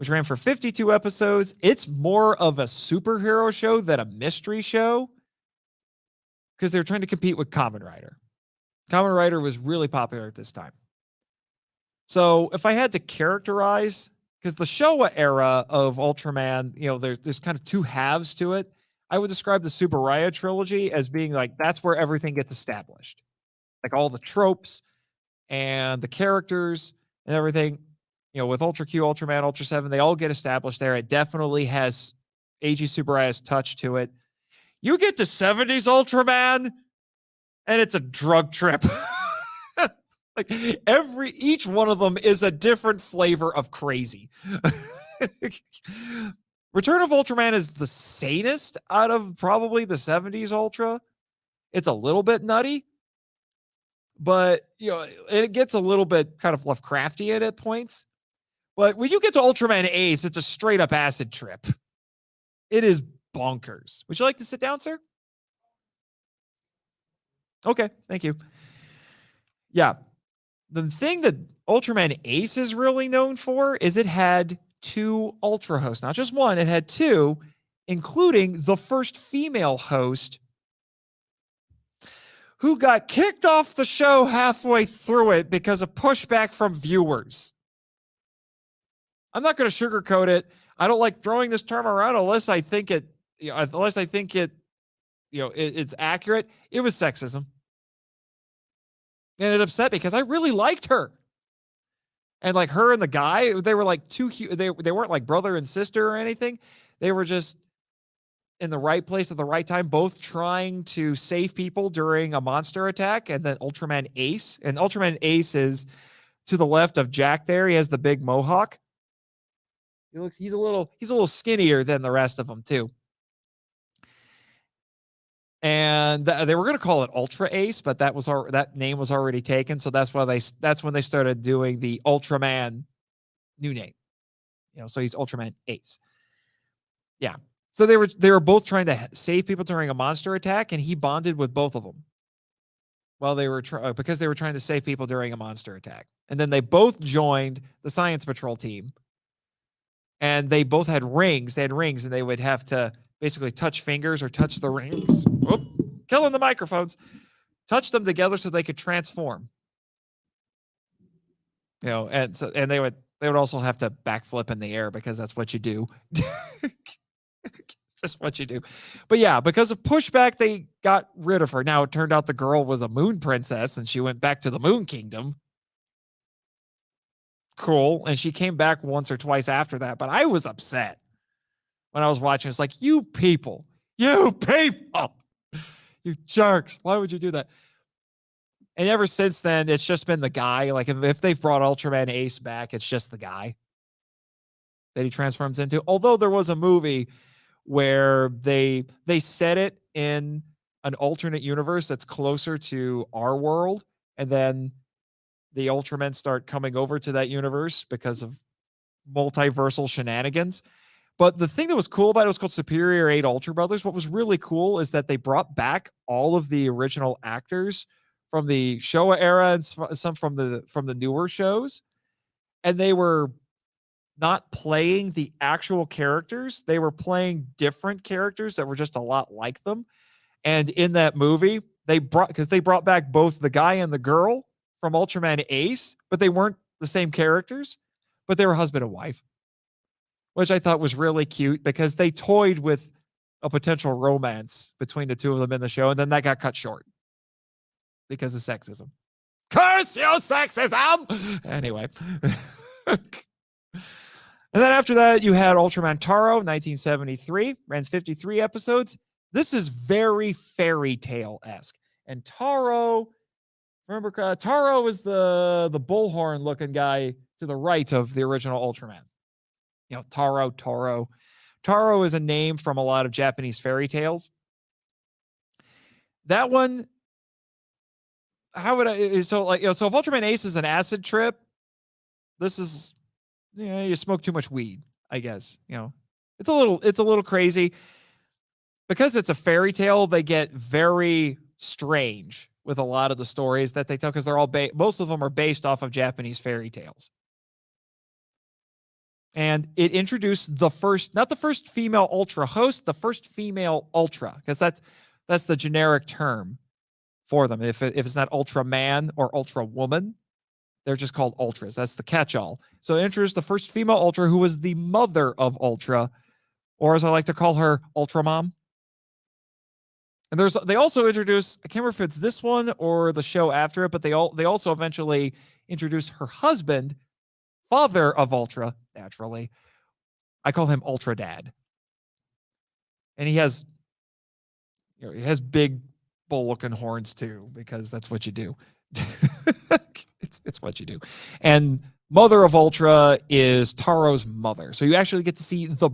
which ran for 52 episodes. It's more of a superhero show than a mystery show because they're trying to compete with Kamen Rider. Kamen Rider was really popular at this time. So if I had to characterize, because the Showa era of Ultraman, there's kind of two halves to it. I would describe the Tsuburaya trilogy as being like, that's where everything gets established. Like all the tropes and the characters and everything, with Ultra Q, Ultraman, Ultra 7, they all get established there. It definitely has Eiji Tsuburaya's touch to it. You get to 70s Ultraman, and it's a drug trip. Like each one of them is a different flavor of crazy. Return of Ultraman is the sanest out of probably the 70s Ultra. It's a little bit nutty, but it gets a little bit kind of Lovecraftian at points. But when you get to Ultraman Ace, it's a straight up acid trip. It is bonkers. Would you like to sit down, sir? Okay, thank you. Yeah. The thing that Ultraman Ace is really known for is it had 2 Ultra hosts, not just one, it had 2, including the first female host who got kicked off the show halfway through it because of pushback from viewers. I'm not going to sugarcoat it. I don't like throwing this term around unless I think it's accurate. It was sexism. And it upset me because I really liked her. And like her and the guy, they were like they weren't like brother and sister or anything. They were just in the right place at the right time, both trying to save people during a monster attack. And then Ultraman Ace. And Ultraman Ace is to the left of Jack there. He has the big mohawk. He's a little skinnier than the rest of them too. And they were going to call it Ultra Ace, but that name was already taken. So that's when they started doing the Ultraman new name. So he's Ultraman Ace. Yeah. So they were both trying to save people during a monster attack, and he bonded with both of them while they were because they were trying to save people during a monster attack. And then they both joined the Science Patrol team, and they both had rings. They had rings, and they would have to basically touch fingers or touch the rings. Whoop, killing the microphones. Touch them together so they could transform. And they would also have to backflip in the air because that's what you do. It's just what you do. But yeah, because of pushback, they got rid of her. Now it turned out the girl was a moon princess and she went back to the Moon Kingdom. Cool. And she came back once or twice after that, but I was upset when I was watching. It's like, you people, you jerks. Why would you do that? And ever since then, it's just been the guy. Like if they've brought Ultraman Ace back, it's just the guy that he transforms into. Although there was a movie where they set it in an alternate universe that's closer to our world, and then the Ultramen start coming over to that universe because of multiversal shenanigans. But the thing that was cool about it was called Superior 8 Ultra Brothers. What was really cool is that they brought back all of the original actors from the Showa era and some from the newer shows. And they were not playing the actual characters. They were playing different characters that were just a lot like them. And in that movie, they brought back both the guy and the girl from Ultraman Ace, but they weren't the same characters, but they were husband and wife, which I thought was really cute because they toyed with a potential romance between the two of them in the show. And then that got cut short because of sexism. Curse you, sexism! Anyway. And then after that, you had Ultraman Taro, 1973, ran 53 episodes. This is very fairy tale-esque. And Taro, remember, Taro is the bullhorn looking guy to the right of the original Ultraman. Taro. Taro is a name from a lot of Japanese fairy tales. That one, so if Ultraman Ace is an acid trip, this is, you smoke too much weed, I guess. It's a little crazy. Because it's a fairy tale, they get very strange with a lot of the stories that they tell, because they're all most of them are based off of Japanese fairy tales. And it introduced the first, not the first female Ultra host, the first female Ultra, because that's the generic term for them. If it's not Ultraman or Ultra Woman, they're just called Ultras. That's the catch-all. So it introduced the first female Ultra, who was the mother of Ultra, or as I like to call her, Ultramom. And they also introduce, I can't remember if it's this one or the show after it, but they also eventually introduce her husband, father of Ultra, naturally. I call him Ultra Dad. And he has big bull-looking horns too, because that's what you do. it's what you do. And mother of Ultra is Taro's mother. So you actually get to see the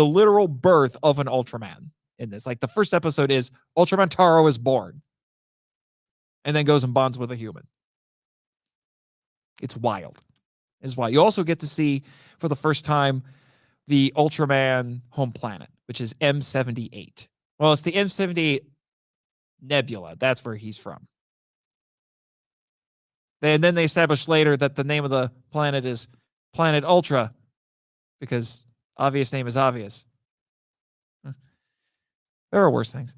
literal birth of an Ultraman in this. Like the first episode is Ultraman Taro is born and then goes and bonds with a human. It's wild. Is why you also get to see for the first time the Ultraman home planet, which is M78. Well, it's the M78 Nebula. That's where he's from. And then they established later that the name of the planet is Planet Ultra because obvious name is obvious. There are worse things.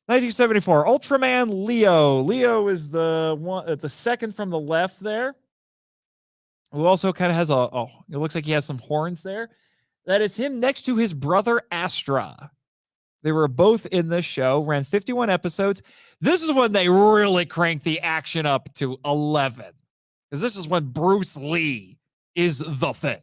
1974, Ultraman Leo. Leo is the second from the left there. Who also kind of has it looks like he has some horns there. That is him next to his brother Astra. They were both in this show, ran 51 episodes. This is when they really cranked the action up to 11. Because this is when Bruce Lee is the thing.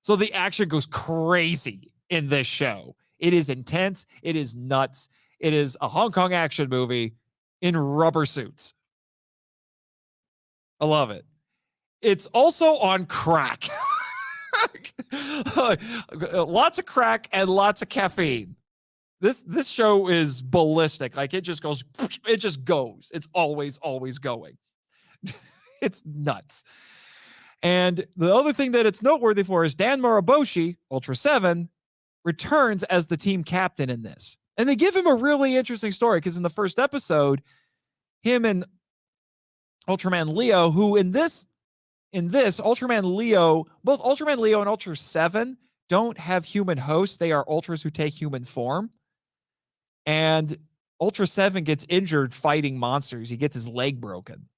So the action goes crazy in this show. It is intense. It is nuts. It is a Hong Kong action movie in rubber suits. I love it. It's also on crack. Lots of crack and lots of caffeine. This show is ballistic. Like it just goes. It's always going. It's nuts. And the other thing that it's noteworthy for is Dan Moriboshi, Ultra 7, returns as the team captain in this. And they give him a really interesting story because in the first episode, him and Ultraman Leo, who in this Ultraman Leo, both Ultraman Leo and Ultra 7 don't have human hosts. They are Ultras who take human form. And Ultra 7 gets injured fighting monsters. He gets his leg broken.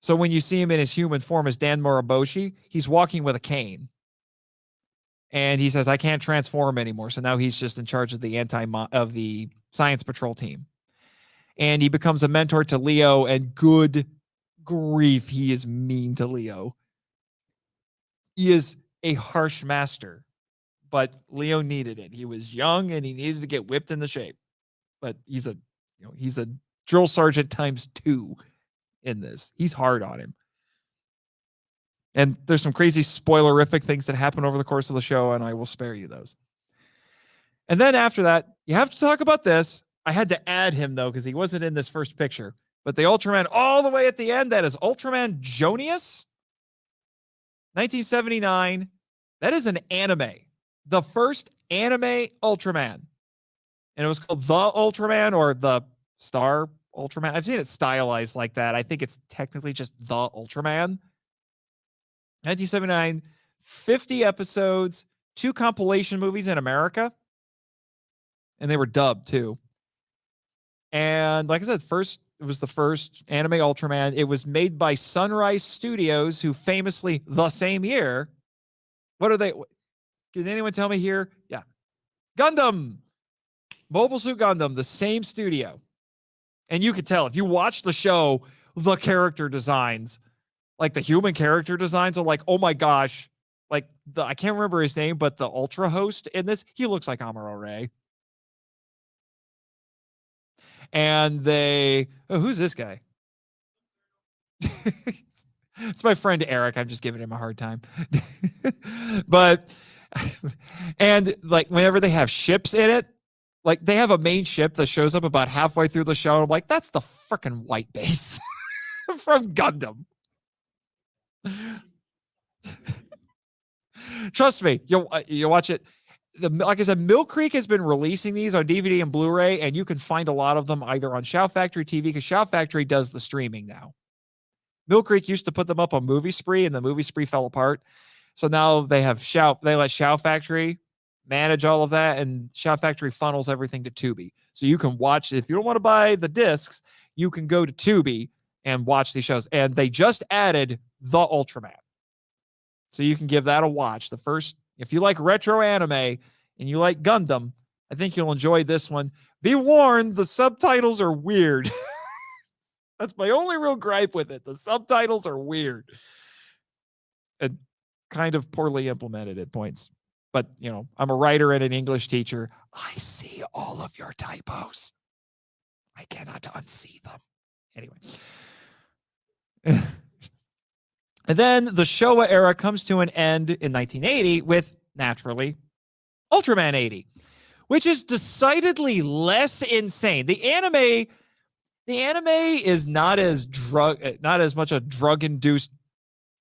So when you see him in his human form as Dan Moriboshi, he's walking with a cane. And he says, I can't transform anymore. So now he's just in charge of the Science Patrol team. And he becomes a mentor to Leo, and good grief, he is mean to Leo. He is a harsh master, but Leo needed it. He was young and he needed to get whipped into shape. But he's a drill sergeant times 2 in this. He's hard on him. And there's some crazy spoilerific things that happen over the course of the show, and I will spare you those. And then after that, you have to talk about this. I had to add him, though, because he wasn't in this first picture. But the Ultraman all the way at the end, that is Ultraman Jonius, 1979. That is an anime. The first anime Ultraman. And it was called The Ultraman or The Star Ultraman. I've seen it stylized like that. I think it's technically just The Ultraman. 1979, 50 episodes, 2 compilation movies in America. And they were dubbed, too. And like I said, it was the first anime Ultraman. It was made by Sunrise Studios, who famously, the same year, what are they? Can anyone tell me here? Yeah. Gundam. Mobile Suit Gundam, the same studio. And you could tell, if you watch the show, the character designs, like the human character designs are like, oh my gosh. Like, I can't remember his name, but the Ultra host in this, he looks like Amuro Ray. And who's this guy? It's my friend Eric. I'm just giving him a hard time. But, and like whenever they have ships in it, like they have a main ship that shows up about halfway through the show. And I'm like, that's the freaking white base from Gundam. Trust me, you'll watch it. Like I said, Mill Creek has been releasing these on DVD and Blu-ray, and you can find a lot of them either on Shout Factory TV, because Shout Factory does the streaming now. Mill Creek used to put them up on Movie Spree, and the Movie Spree fell apart. So now they let Shout Factory manage all of that, and Shout Factory funnels everything to Tubi. So you can watch, if you don't want to buy the discs, you can go to Tubi and watch these shows. And they just added The Ultraman. So you can give that a watch. If you like retro anime and you like Gundam, I think you'll enjoy this one. Be warned, the subtitles are weird. That's my only real gripe with it. The subtitles are weird and kind of poorly implemented at points. But, I'm a writer and an English teacher. I see all of your typos. I cannot unsee them. Anyway. And then the Showa era comes to an end in 1980 with, naturally, Ultraman 80, which is decidedly less insane. The anime is not as much a drug-induced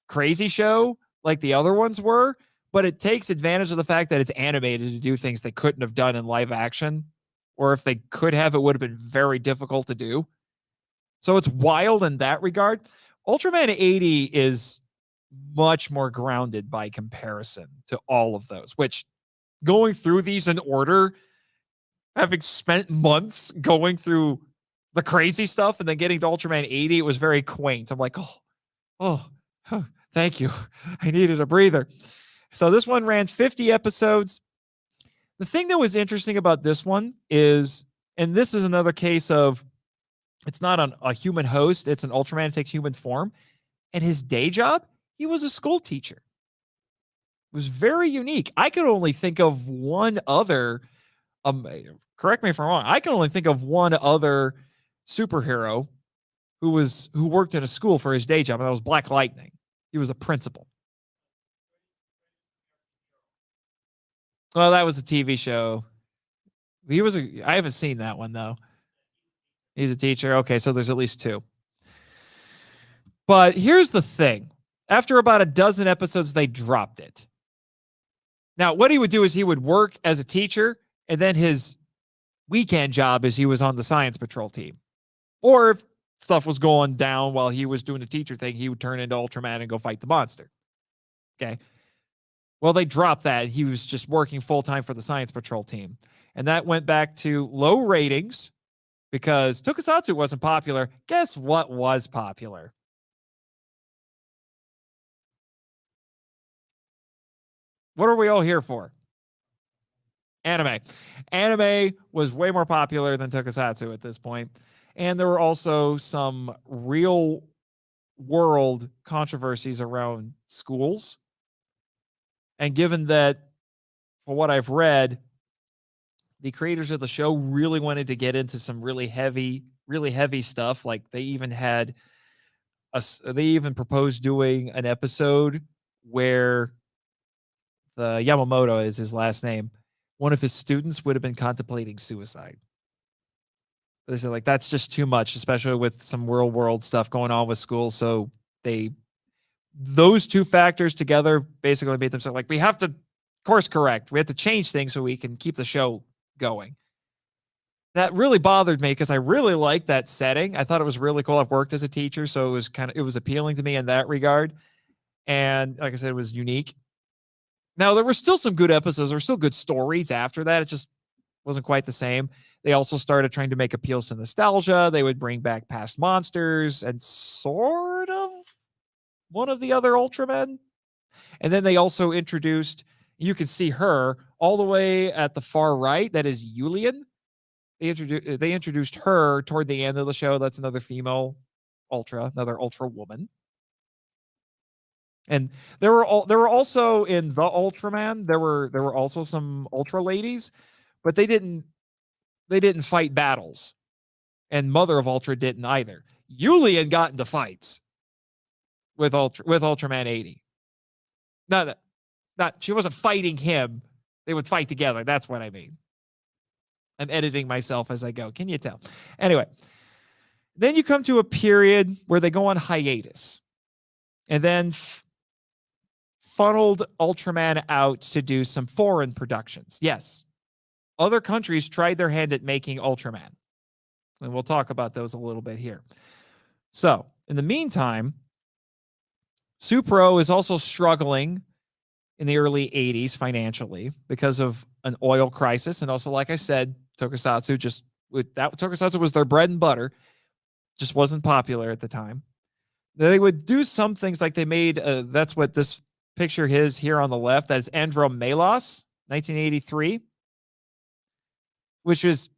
crazy show like the other ones were, but it takes advantage of the fact that it's animated to do things they couldn't have done in live action, or if they could have, it would have been very difficult to do. So it's wild in that regard. Ultraman 80 is much more grounded by comparison to all of those, which, going through these in order, having spent months going through the crazy stuff and then getting to Ultraman 80, it was very quaint. I'm like, oh, thank you. I needed a breather. So this one ran 50 episodes. The thing that was interesting about this one is, and this is another case of, it's not a human host, it's an Ultraman that takes human form. And his day job, he was a school teacher. It was very unique. I could only think of one other, correct me if I'm wrong, I can only think of one other superhero who worked in a school for his day job, and that was Black Lightning. He was a principal. Well, that was a TV show. I haven't seen that one, though. He's a teacher. Okay, so there's at least two. But here's the thing. After about a dozen episodes, they dropped it. Now, what he would do is he would work as a teacher, and then his weekend job is he was on the science patrol team. Or if stuff was going down while he was doing the teacher thing, he would turn into Ultraman and go fight the monster. Okay. Well, they dropped that. He was just working full-time for the science patrol team. And that went back to low ratings because Tokusatsu wasn't popular. Guess what was popular? What are we all here for? Anime. Anime was way more popular than Tokusatsu at this point. And there were also some real world controversies around schools. And given that, for what I've read, the creators of the show really wanted to get into some really heavy stuff. Like they even proposed doing an episode where the Yamamoto is his last name. One of his students would have been contemplating suicide. They said, like, that's just too much, especially with some real world stuff going on with schools. So those two factors together basically made them say, like, we have to course correct. We have to change things so we can keep the show going. That really bothered me because I really liked that setting. I thought it was really cool. I've worked as a teacher, so it was appealing to me in that regard. And like I said, it was unique. Now, there were still some good episodes. There were still good stories after that. It just wasn't quite the same. They also started trying to make appeals to nostalgia. They would bring back past monsters and sort of one of the other Ultramen. And then they also introduced, you can see her all the way at the far right. That is Yulian. They introduced her toward the end of the show. That's another female another Ultra woman. And there were also in the Ultraman, there were also some Ultra ladies, but they didn't fight battles. And Mother of Ultra didn't either. Yulian got into fights with Ultraman 80. Not she wasn't fighting him. They would fight together. That's what I mean. I'm editing myself as I go. Can you tell? Anyway, then you come to a period where they go on hiatus. And then funneled Ultraman out to do some foreign productions. Yes. Other countries tried their hand at making Ultraman. And we'll talk about those a little bit here. So, in the meantime, Supro is also struggling in the early 80s financially because of an oil crisis. And also, like I said, Tokusatsu was their bread and butter, just wasn't popular at the time. They would do some things like they made, that's what this picture is here on the left. That is Andromelos, 1983, which is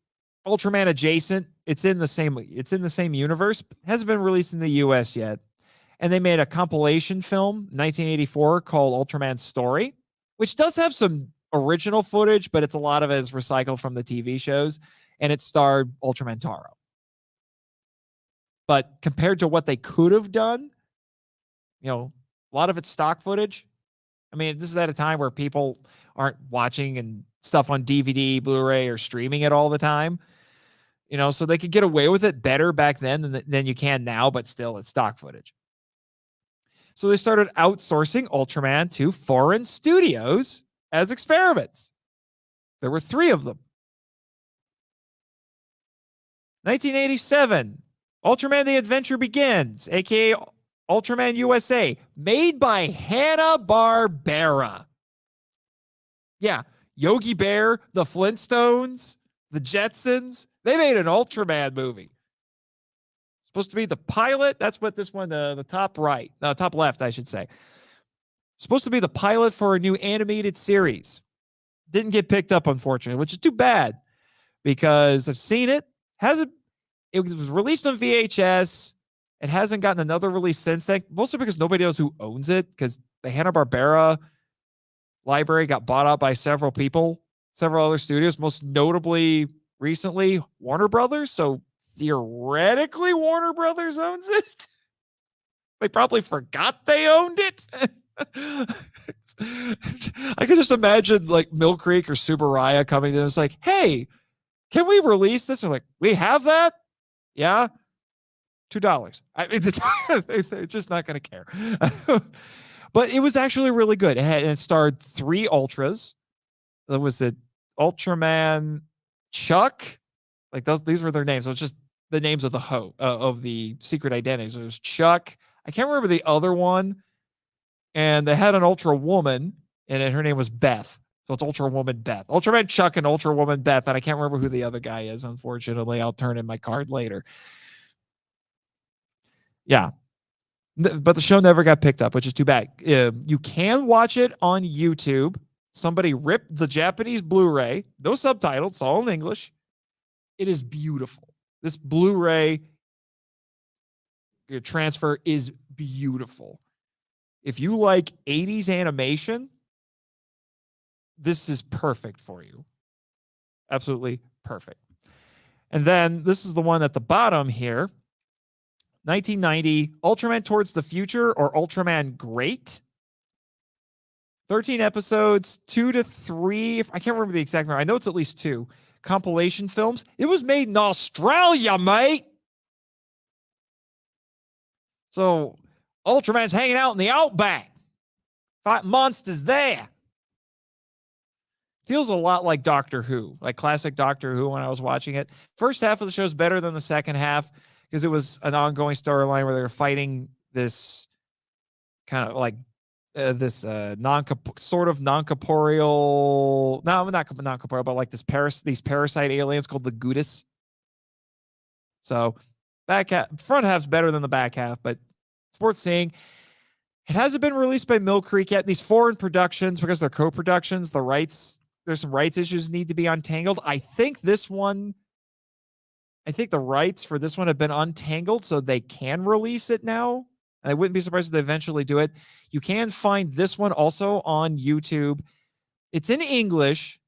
Ultraman adjacent. It's in the same universe. Hasn't been released in the US yet. And they made a compilation film, 1984, called Ultraman Story, which does have some original footage, but a lot of it is recycled from the TV shows. And it starred Ultraman Taro. But compared to what they could have done, a lot of it's stock footage. I mean, this is at a time where people aren't watching and stuff on DVD, Blu-ray, or streaming it all the time. So they could get away with it better back then than you can now, but still it's stock footage. So they started outsourcing Ultraman to foreign studios as experiments. There were 3 of them. 1987, Ultraman The Adventure Begins, aka Ultraman USA, made by Hanna-Barbera. Yeah, Yogi Bear, the Flintstones, the Jetsons, they made an Ultraman movie. Supposed to be the pilot. That's what this one, the top left, I should say. Supposed to be the pilot for a new animated series. Didn't get picked up, unfortunately, which is too bad because I've seen it. It was released on VHS. It hasn't gotten another release since then, mostly because nobody knows who owns it, because the Hanna-Barbera library got bought out by several people, several other studios, most notably recently Warner Brothers. So theoretically, Warner Brothers owns it. They probably forgot they owned it. I could just imagine like Mill Creek or Subaraya coming to them. It's like, hey, can we release this? They're like, we have that? Yeah. $2. It's just not going to care. But it was actually really good. It starred 3 Ultras. There was the Ultraman Chuck. Like these were their names. So it's just the names of the secret identities. It was Chuck. I can't remember the other one. And they had an Ultra Woman, and her name was Beth. So it's Ultra Woman Beth. Ultraman Chuck and Ultra Woman Beth. And I can't remember who the other guy is, unfortunately. I'll turn in my card later. Yeah. But the show never got picked up, which is too bad. You can watch it on YouTube. Somebody ripped the Japanese Blu-ray. No subtitles. It's all in English. It is beautiful. This Blu-ray transfer is beautiful. If you like 80s animation, this is perfect for you. Absolutely perfect. And then this is the one at the bottom here. 1990, Ultraman Towards the Future, or Ultraman Great. 13 episodes, 2 to 3. I can't remember the exact number. I know it's at least 2. Compilation films. It was made in Australia, mate. So Ultraman's hanging out in the outback, fighting monsters there. Feels a lot like Doctor Who, like classic Doctor Who when I was watching it. First half of the show is better than the second half because it was an ongoing storyline where they were fighting this kind of like this non-corporeal, no, not non-corporeal, but like these parasite aliens called the Gudis. So front half's better than the back half, but it's worth seeing. It hasn't been released by Mill Creek yet. These foreign productions, because they're co-productions, there's some rights issues need to be untangled. I think the rights for this one have been untangled, so they can release it now. And I wouldn't be surprised if they eventually do it. You can find this one also on YouTube. It's in English.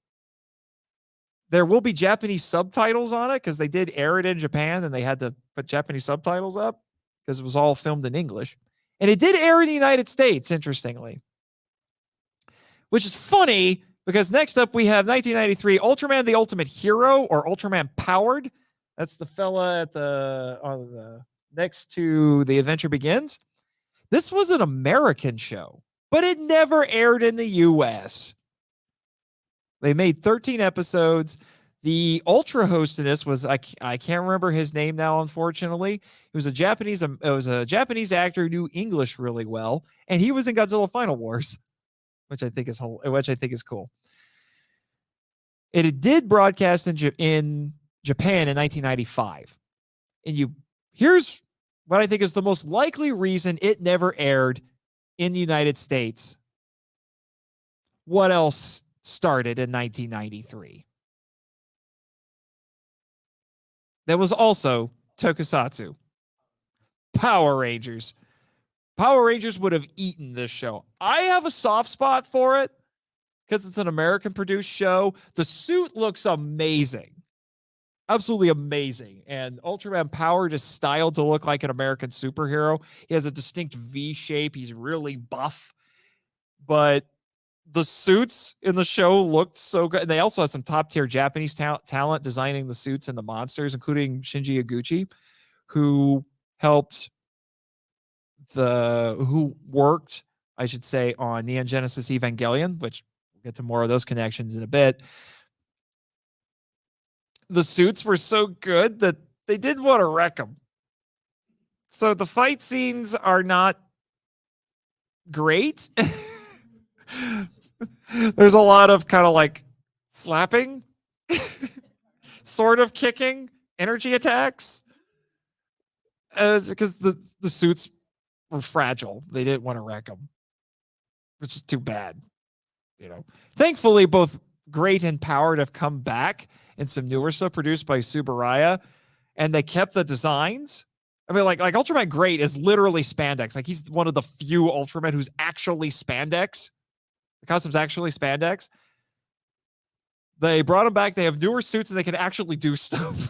There will be Japanese subtitles on it because they did air it in Japan and they had to put Japanese subtitles up because it was all filmed in English. And it did air in the United States, interestingly. Which is funny because next up we have 1993 Ultraman the Ultimate Hero, or Ultraman Powered. That's the fella at the next to The Adventure Begins. This was an American show, but it never aired in the US. They made 13 episodes. The Ultra host in this was I can't remember his name now, unfortunately. It was a Japanese actor who knew English really well, and he was in Godzilla Final Wars, which I think is cool. It did broadcast in Japan in 1995, and here's what I think is the most likely reason it never aired in the United States. What else started in 1993? That was also tokusatsu. Power Rangers. Power Rangers would have eaten this show. I have a soft spot for it because it's an American produced show. The suit looks amazing. Absolutely amazing. And Ultraman Power just styled to look like an American superhero. He has a distinct V shape. He's really buff. But the suits in the show looked so good. And they also had some top tier Japanese talent designing the suits and the monsters, including Shinji Iguchi, who worked, I should say, on Neon Genesis Evangelion, which we'll get to more of those connections in a bit. The suits were so good that they didn't want to wreck them. So the fight scenes are not great. There's a lot of kind of like slapping, sort of kicking, energy attacks. Because the suits were fragile. They didn't want to wreck them, which is too bad. Thankfully, both Great and Powered have come back in some newer stuff produced by Subaraya, and they kept the designs. I mean, like Ultraman Great is literally spandex. Like, he's one of the few Ultramen who's actually spandex. The costume's actually spandex. They brought him back. They have newer suits and they can actually do stuff.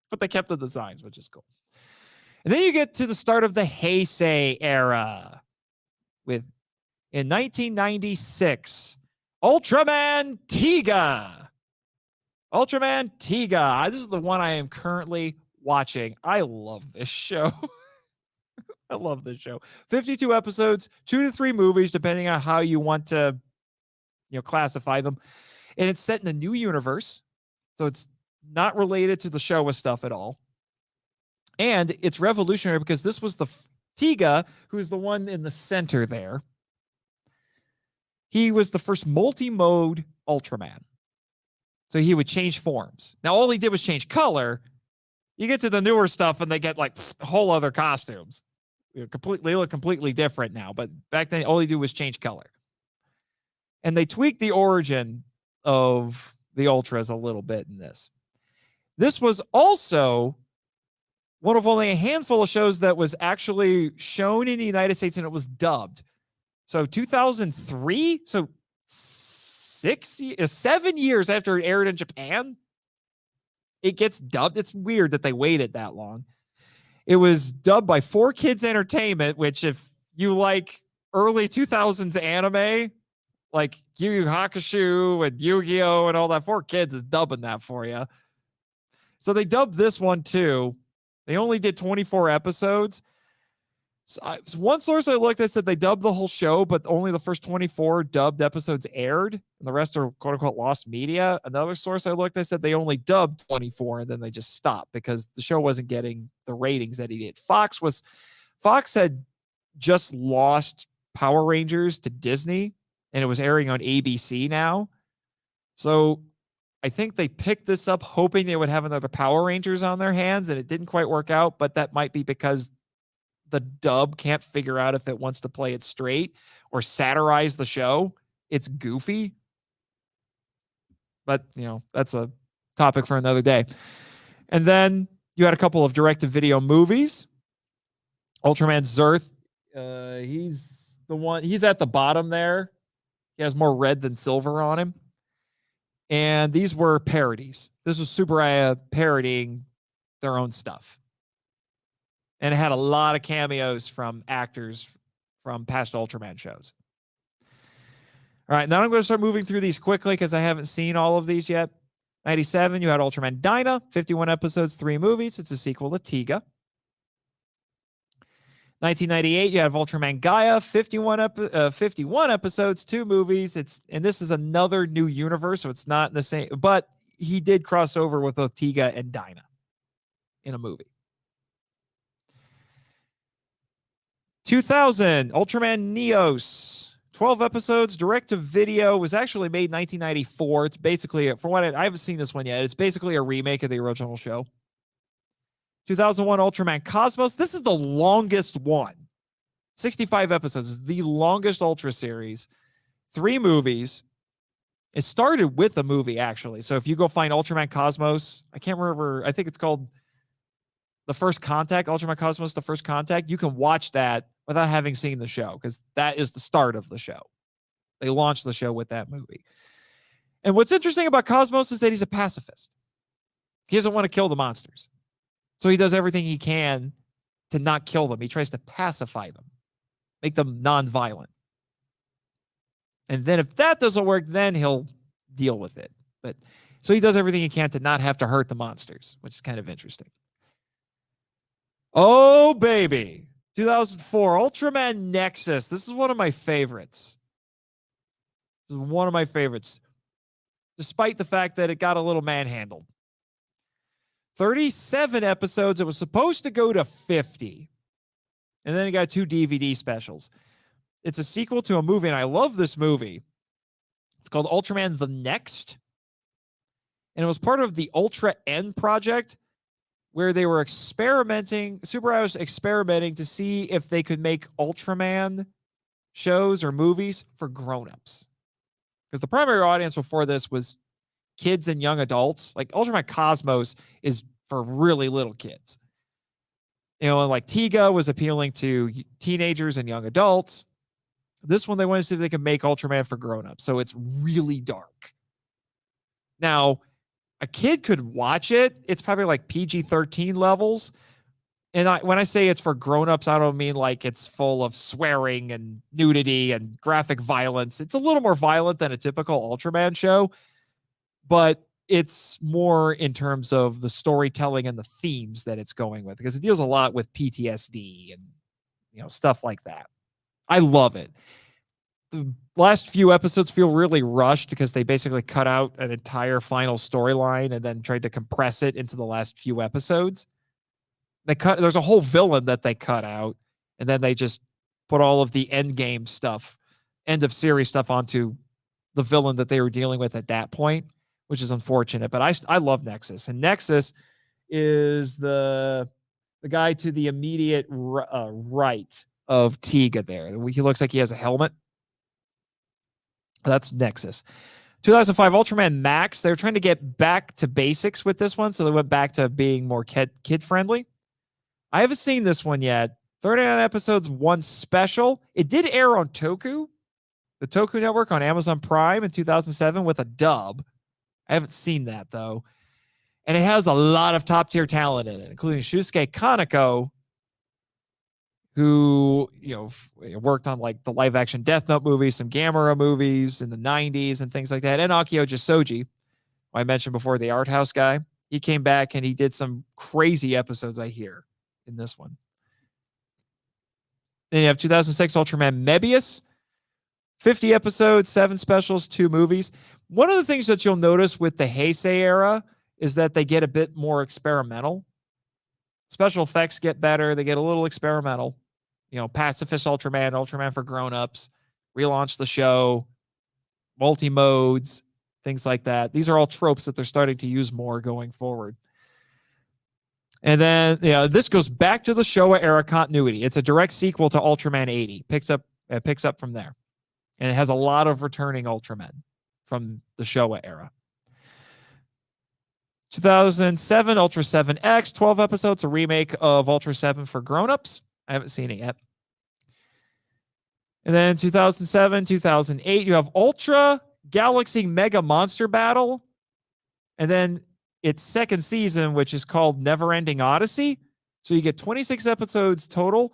But they kept the designs, which is cool. And then you get to the start of the Heisei era in 1996, Ultraman Tiga. Ultraman Tiga. This is the one I am currently watching. I love this show. I love this show. 52 episodes, 2 to 3 movies, depending on how you want to, classify them. And it's set in a new universe. So it's not related to the Showa stuff at all. And it's revolutionary because this was the Tiga, who's the one in the center there. He was the first multi-mode Ultraman. So he would change forms. Now, all he did was change color. You get to the newer stuff and they get like whole other costumes. They look completely different now. But back then, all he did was change color. And they tweaked the origin of the Ultras a little bit in this. This was also one of only a handful of shows that was actually shown in the United States and it was dubbed. So 2003, so 7 years after it aired in Japan, it gets dubbed. It's weird that they waited that long. It was dubbed by 4Kids Entertainment, which if you like early 2000s anime, like Yu Yu Hakusho and Yu-Gi-Oh! And all that, 4Kids is dubbing that for you. So they dubbed this one too. They only did 24 episodes. So one source I looked at said they dubbed the whole show, but only the first 24 dubbed episodes aired, and the rest are quote unquote lost media. Another source I looked at said they only dubbed 24 and then they just stopped because the show wasn't getting the ratings that he did. Fox had just lost Power Rangers to Disney, and it was airing on ABC now. So I think they picked this up hoping they would have another Power Rangers on their hands, and it didn't quite work out, but that might be because the dub can't figure out if it wants to play it straight or satirize the show. It's goofy. But, that's a topic for another day. And then you had a couple of direct-to-video movies. Ultraman Zerth, he's at the bottom there. He has more red than silver on him. And these were parodies. This was Subaraya parodying their own stuff. And it had a lot of cameos from actors from past Ultraman shows. All right, now I'm going to start moving through these quickly because I haven't seen all of these yet. 97, you had Ultraman Dyna, 51 episodes, 3 movies. It's a sequel to Tiga. 1998, you have Ultraman Gaia, 51 episodes, 2 movies. And this is another new universe, so it's not the same, but he did cross over with both Tiga and Dinah in a movie. 2000, Ultraman Neos, 12 episodes, direct to video, was actually made in 1994. It's basically, for what I haven't seen this one yet, it's basically a remake of the original show. 2001, Ultraman Cosmos. This is the longest one. 65 episodes is the longest Ultra series. 3 movies. It started with a movie, actually. So if you go find Ultraman Cosmos, I can't remember, I think it's called The First Contact, Ultraman Cosmos, The First Contact. You can watch that without having seen the show, because that is the start of the show. They launched the show with that movie. And what's interesting about Cosmos is that he's a pacifist. He doesn't want to kill the monsters. So he does everything he can to not kill them. He tries to pacify them, make them non-violent. And then if that doesn't work, then he'll deal with it. But so he does everything he can to not have to hurt the monsters, which is kind of interesting. Oh, baby. 2004, Ultraman Nexus. This is one of my favorites. This is one of my favorites, despite the fact that it got a little manhandled. 37 episodes. It was supposed to go to 50. And then it got 2 DVD specials. It's a sequel to a movie, and I love this movie. It's called Ultraman The Next. And it was part of the Ultra N project, where they were experimenting, Super was experimenting to see if they could make Ultraman shows or movies for grown-ups. Because the primary audience before this was kids and young adults. Like Ultraman Cosmos is for really little kids. You know, and like Tiga was appealing to teenagers and young adults. This one, they wanted to see if they could make Ultraman for grown-ups. So it's really dark. Now, a kid could watch it. It's probably like PG-13 levels. And when I say it's for grown-ups, I don't mean like it's full of swearing and nudity and graphic violence. It's a little more violent than a typical Ultraman show, but it's more in terms of the storytelling and the themes that it's going with, because it deals a lot with PTSD and, you know, stuff like that. I love it. The last few episodes feel really rushed because they basically cut out an entire final storyline and then tried to compress it into the last few episodes. There's a whole villain that they cut out, and then they just put all of the end game stuff, end of series stuff onto the villain that they were dealing with at that point, which is unfortunate. But I love Nexus, and Nexus is the guy to the immediate right of Tiga there. He looks like he has a helmet. That's Nexus. 2005, Ultraman Max. They were trying to get back to basics with this one, so they went back to being more kid-friendly. I haven't seen this one yet. 39 episodes, 1 special. It did air on Toku, the Toku network on Amazon Prime in 2007 with a dub. I haven't seen that, though. And it has a lot of top-tier talent in it, including Shusuke Kaneko, who, you know, worked on like the live-action Death Note movies, some Gamera movies in the 90s and things like that, and Akio Jisoji, I mentioned before, the art house guy. He came back and he did some crazy episodes, I hear, in this one. Then you have 2006 Ultraman Mebius, 50 episodes, 7 specials, 2 movies. One of the things that you'll notice with the Heisei era is that they get a bit more experimental. Special effects get better. They get a little experimental. You know, Pacifist Ultraman, Ultraman for grown-ups, relaunch the show, multi-modes, things like that. These are all tropes that they're starting to use more going forward. And then, you know, this goes back to the Showa era continuity. It's a direct sequel to Ultraman 80. Picks up from there. And it has a lot of returning Ultramen from the Showa era. 2007, Ultra 7X, 12 episodes, a remake of Ultra 7 for grown-ups. I haven't seen it yet. And then 2007, 2008, you have Ultra Galaxy Mega Monster Battle. And then its second season, which is called Neverending Odyssey. So you get 26 episodes total.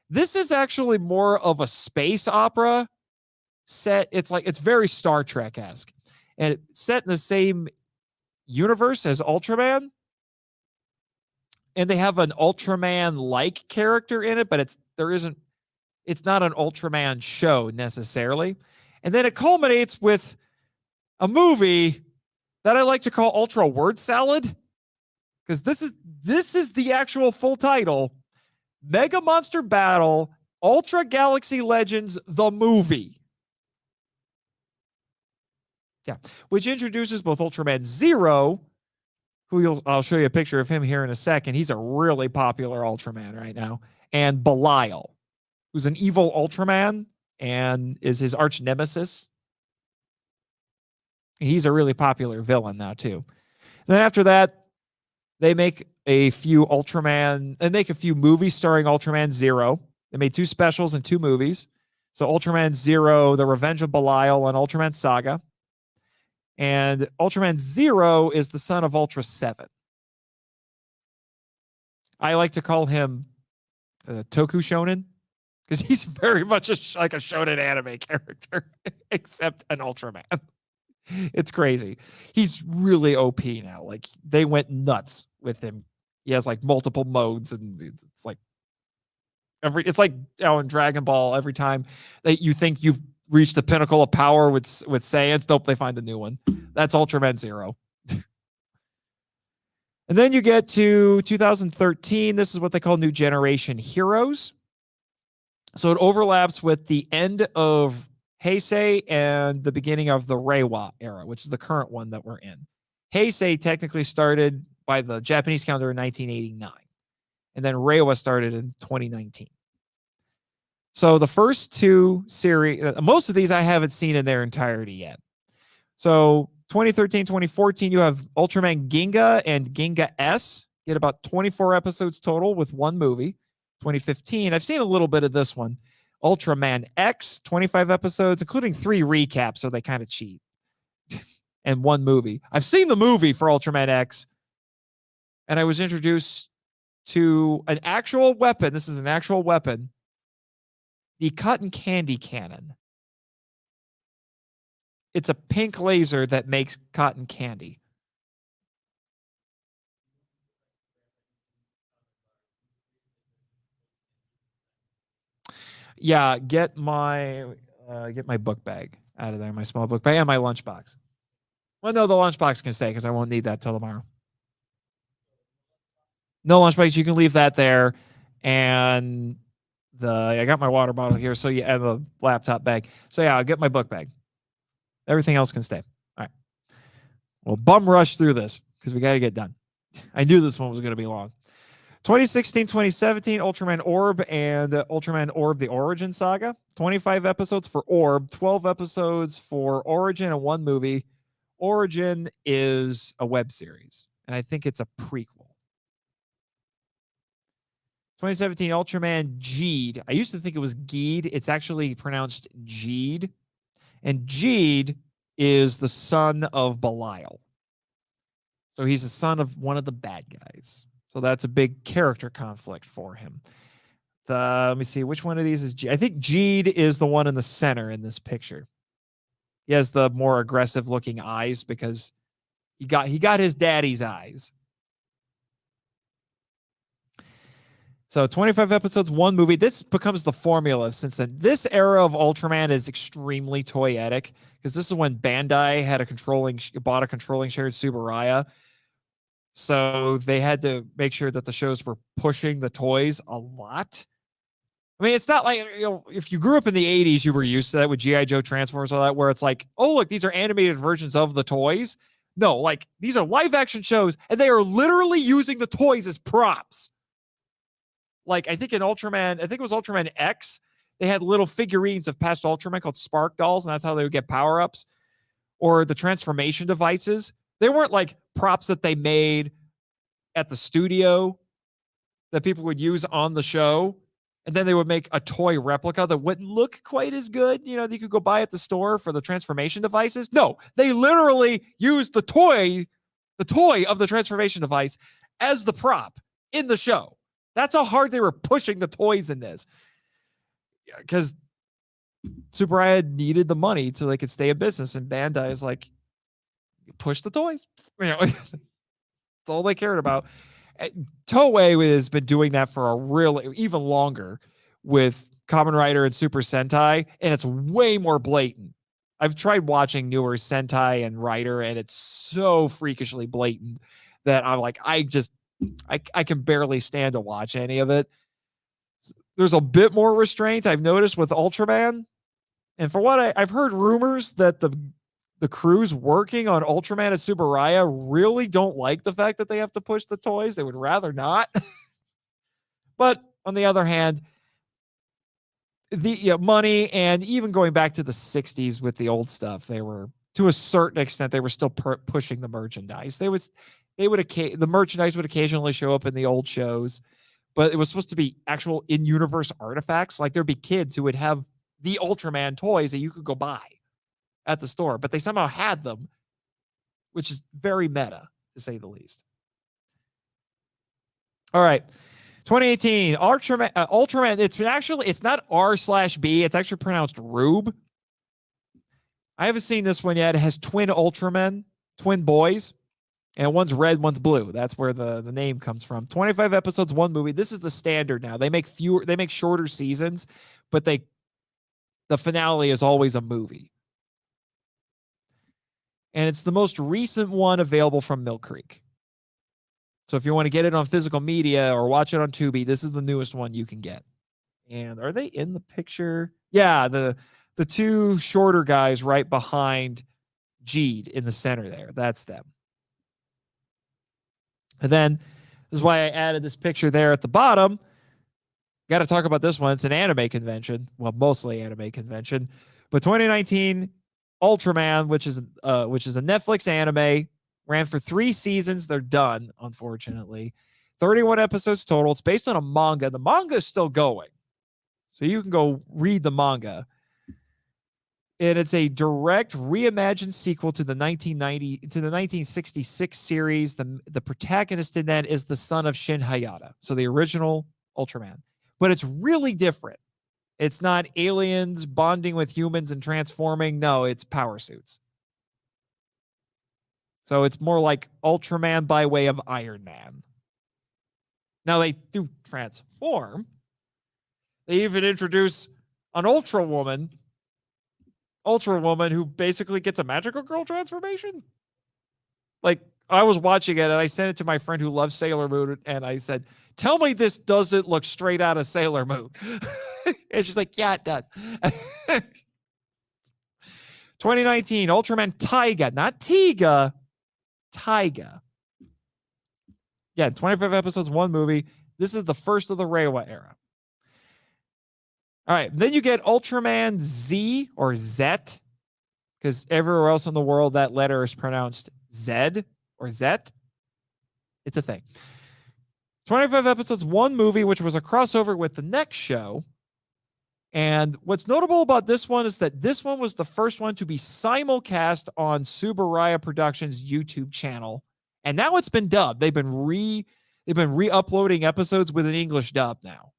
This is actually more of a space opera set. It's very Star Trek-esque. And it's set in the same universe as Ultraman. And they have an Ultraman-like character in it, but it's it's not an Ultraman show necessarily. And then it culminates with a movie that I like to call Ultra Word Salad, because this is the actual full title: Mega Monster Battle Ultra Galaxy Legends, the movie. Yeah, which introduces both Ultraman Zero, who I'll show you a picture of him here in a second. He's a really popular Ultraman right now, and Belial, who's an evil Ultraman and is his arch nemesis. He's a really popular villain now too. And then after that, they make a few movies starring Ultraman Zero. They made 2 specials and 2 movies. So Ultraman Zero, The Revenge of Belial, and Ultraman Saga. And Ultraman Zero is the son of Ultra 7. I like to call him Toku Shonen, because he's very much like a shonen anime character, except an Ultraman. It's crazy. He's really OP now. Like, they went nuts with him. He has like multiple modes, and it's like in Dragon Ball, every time that you think you've reached the pinnacle of power with Saiyans, nope, they find a new one. That's Ultraman Zero. And then you get to 2013. This is what they call New Generation Heroes. So it overlaps with the end of Heisei and the beginning of the Reiwa era, which is the current one that we're in. Heisei technically started by the Japanese calendar in 1989. And then Reiwa started in 2019. So the first 2 series, most of these I haven't seen in their entirety yet. So 2013, 2014, you have Ultraman Ginga and Ginga S. Get about 24 episodes total with 1 movie. 2015, I've seen a little bit of this one. Ultraman X, 25 episodes, including 3 recaps, so they kind of cheat. And 1 movie. I've seen the movie for Ultraman X, and I was introduced to an actual weapon. This is an actual weapon. The cotton candy cannon. It's a pink laser that makes cotton candy. Yeah, get my book bag out of there, my small book bag, and my lunchbox. Well, no, the lunchbox can stay because I won't need that till tomorrow. No lunchbox, you can leave that there. And I got my water bottle here, so yeah, and the laptop bag. So yeah, I'll get my book bag. Everything else can stay. All right. Well, bum rush through this because we got to get done. I knew this one was going to be long. 2016, 2017, Ultraman Orb and Ultraman Orb, the Origin Saga. 25 episodes for Orb, 12 episodes for Origin, and 1 movie. Origin is a web series, and I think it's a prequel. 2017, Ultraman Geed. I used to think it was Geed. It's actually pronounced Geed. And Geed is the son of Belial. So he's the son of one of the bad guys. So that's a big character conflict for him. Let me see, which one of these is Geed? I think Geed is the one in the center in this picture. He has the more aggressive looking eyes because he got his daddy's eyes. So 25 episodes, 1 movie. This becomes the formula since then. This era of Ultraman is extremely toyetic because this is when Bandai bought a controlling share of Subaraya. So they had to make sure that the shows were pushing the toys a lot. I mean, it's not like, if you grew up in the 80s, you were used to that with G.I. Joe, Transformers, all that, where it's like, oh, look, these are animated versions of the toys. No, like, these are live action shows, and they are literally using the toys as props. Like, I think it was Ultraman X, they had little figurines of past Ultraman called Spark Dolls, and that's how they would get power-ups. Or the transformation devices. They weren't like props that they made at the studio that people would use on the show. And then they would make a toy replica that wouldn't look quite as good, that you could go buy at the store for the transformation devices. No, they literally used the toy of the transformation device as the prop in the show. That's how hard they were pushing the toys in this. Because Subaraya needed the money so they could stay in business. And Bandai is like, push the toys. That's all they cared about. Toei has been doing that for even longer, with Kamen Rider and Super Sentai, and it's way more blatant. I've tried watching newer Sentai and Rider, and it's so freakishly blatant that I'm like, I can barely stand to watch any of it. There's a bit more restraint I've noticed with Ultraman. And for what I've heard rumors that the crews working on Ultraman at Subaraya really don't like the fact that they have to push the toys. They would rather not. But on the other hand, the money, and even going back to the 60s with the old stuff, they were, to a certain extent, they were still pushing the merchandise. The merchandise would occasionally show up in the old shows, but it was supposed to be actual in-universe artifacts. Like there'd be kids who would have the Ultraman toys that you could go buy at the store, but they somehow had them, which is very meta, to say the least. All right. 2018, Ultraman. It's not R/B. It's actually pronounced Rube. I haven't seen this one yet. It has twin Ultramen, twin boys, and one's red, one's blue. That's where the name comes from. 25 episodes, one movie. This is the standard now. They make shorter seasons, but the finale is always a movie. And it's the most recent one available from Mill Creek. So if you want to get it on physical media or watch it on Tubi, this is the newest one you can get. And are they in the picture? Yeah, the two shorter guys right behind Jeed in the center there. That's them. And then this is why I added this picture there at the bottom. Got to talk about this one. It's an anime convention. Well, mostly anime convention. But 2019 Ultraman, which is a Netflix anime, ran for 3 seasons. They're done, unfortunately. 31 episodes total. It's based on a manga. The manga is still going, so you can go read the manga. And it's a direct reimagined sequel to the 1966 series. The protagonist in that is the son of Shin Hayata, so the original Ultraman. But it's really different. It's not aliens bonding with humans and transforming. No, it's power suits. So it's more like Ultraman by way of Iron Man. Now they do transform. They even introduce an Ultra Woman who basically gets a magical girl transformation. Like, I was watching it and I sent it to my friend who loves Sailor Moon, and I said, tell me this doesn't look straight out of Sailor Moon. And she's like, yeah, it does. 2019, Ultraman Taiga, not Tiga, Taiga. Yeah, 25 episodes, one movie. This is the first of the Reiwa era. All right, then you get Ultraman Z or Zet, because everywhere else in the world that letter is pronounced Zed or Zet. It's a thing. 25 episodes, one movie, which was a crossover with the next show. And what's notable about this one is that this one was the first one to be simulcast on Subaraya Productions' YouTube channel. And now it's been dubbed. They've been re-uploading episodes with an English dub now,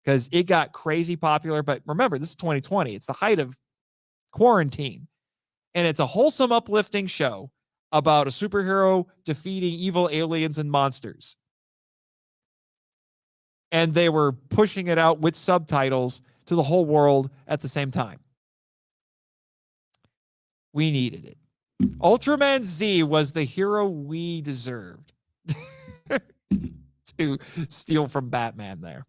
because it got crazy popular. But remember, this is 2020. It's the height of quarantine. And it's a wholesome, uplifting show about a superhero defeating evil aliens and monsters. And they were pushing it out with subtitles to the whole world at the same time. We needed it. Ultraman Z was the hero we deserved to steal from Batman there.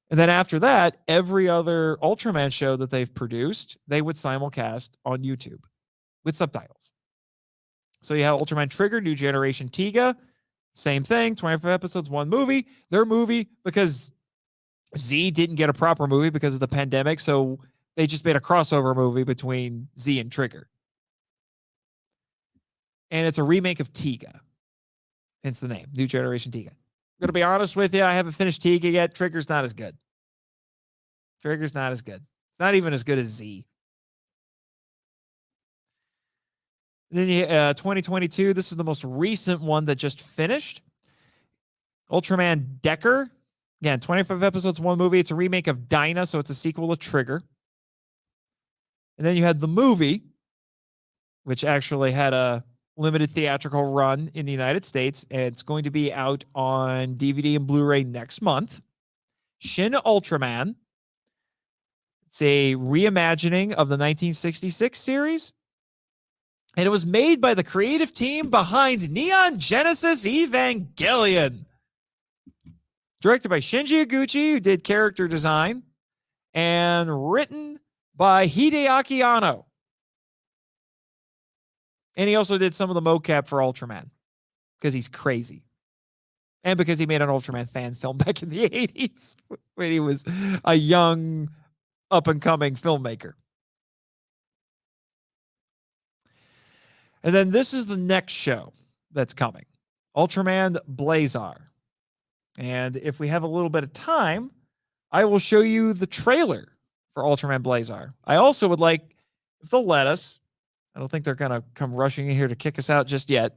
And then after that, every other Ultraman show that they've produced, they would simulcast on YouTube with subtitles. So you have Ultraman Trigger, New Generation Tiga, same thing, 25 episodes, one movie. Their movie, because Z didn't get a proper movie because of the pandemic, so they just made a crossover movie between Z and Trigger. And it's a remake of Tiga. Hence the name, New Generation Tiga. I'm going to be honest with you, I haven't finished Tiga yet. Trigger's not as good. It's not even as good as Z. Then 2022, this is the most recent one that just finished. Ultraman Decker. Again, 25 episodes, one movie. It's a remake of Dyna, so it's a sequel to Trigger. And then you had the movie, which actually had a limited theatrical run in the United States, and it's going to be out on DVD and Blu-ray next month. Shin Ultraman. It's a reimagining of the 1966 series. And it was made by the creative team behind Neon Genesis Evangelion. Directed by Shinji Iguchi, who did character design, and written by Hideaki Anno. And he also did some of the mocap for Ultraman because he's crazy. And because he made an Ultraman fan film back in the 80s when he was a young, up-and-coming filmmaker. And then this is the next show that's coming, Ultraman Blazar. And if we have a little bit of time, I will show you the trailer for Ultraman Blazar. I also would like, if they'll let us, I don't think they're going to come rushing in here to kick us out just yet.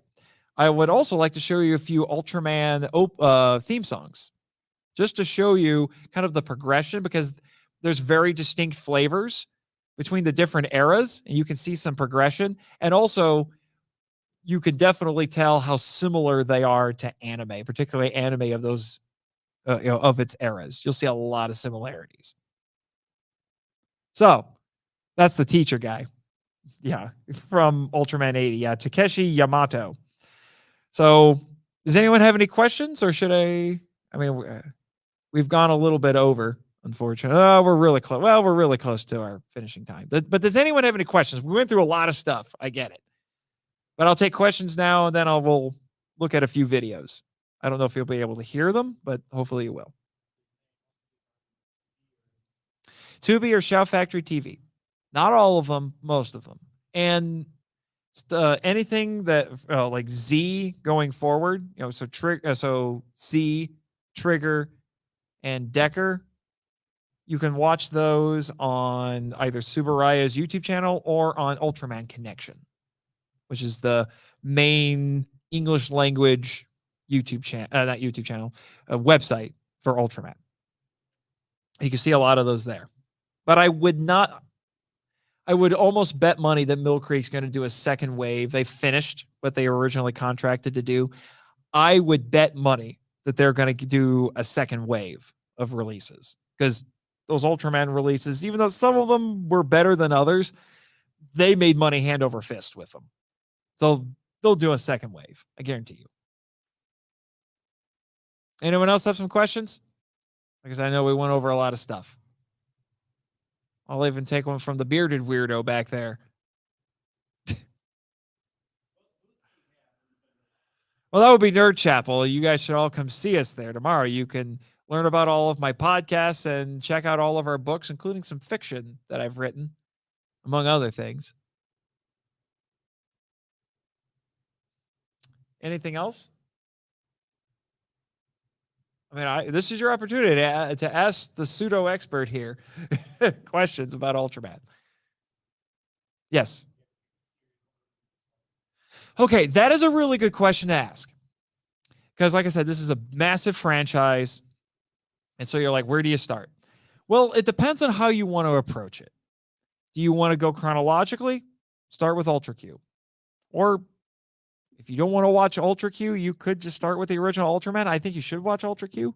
I would also like to show you a few Ultraman theme songs, just to show you kind of the progression, because there's very distinct flavors between the different eras, and you can see some progression. And also, you can definitely tell how similar they are to anime, particularly anime of those, of its eras. You'll see a lot of similarities. So that's the teacher guy. Yeah, from Ultraman 80. Yeah, Takeshi Yamato. So does anyone have any questions, or should I mean, we've gone a little bit over, unfortunately. Oh, we're really close. Well, we're really close to our finishing time. But does anyone have any questions? We went through a lot of stuff. I get it. But I'll take questions now, and then we'll look at a few videos. I don't know if you'll be able to hear them, but hopefully you will. Tubi or Shout Factory TV. Not all of them, most of them. And anything that like Z going forward, so Z, Trigger, and Decker, you can watch those on either Subaraya's YouTube channel or on Ultraman Connection, which is the main English language YouTube channel, not YouTube channel, website for Ultraman. You can see a lot of those there. But I would almost bet money that Mill Creek's going to do a second wave. They finished what they originally contracted to do. I would bet money that they're going to do a second wave of releases, because those Ultraman releases, even though some of them were better than others, they made money hand over fist with them. So they'll do a second wave. I guarantee you. Anyone else have some questions? Because I know we went over a lot of stuff. I'll even take one from the bearded weirdo back there. Well, that would be Nerd Chapel. You guys should all come see us there tomorrow. You can learn about all of my podcasts and check out all of our books, including some fiction that I've written, among other things. Anything else? I mean, this is your opportunity to ask the pseudo expert here questions about Ultraman. Yes. Okay, that is a really good question to ask. Because, like I said, this is a massive franchise. And so you're like, where do you start? Well, it depends on how you want to approach it. Do you want to go chronologically? Start with Ultra Q. Or if you don't want to watch Ultra Q, you could just start with the original Ultraman. I think you should watch Ultra Q,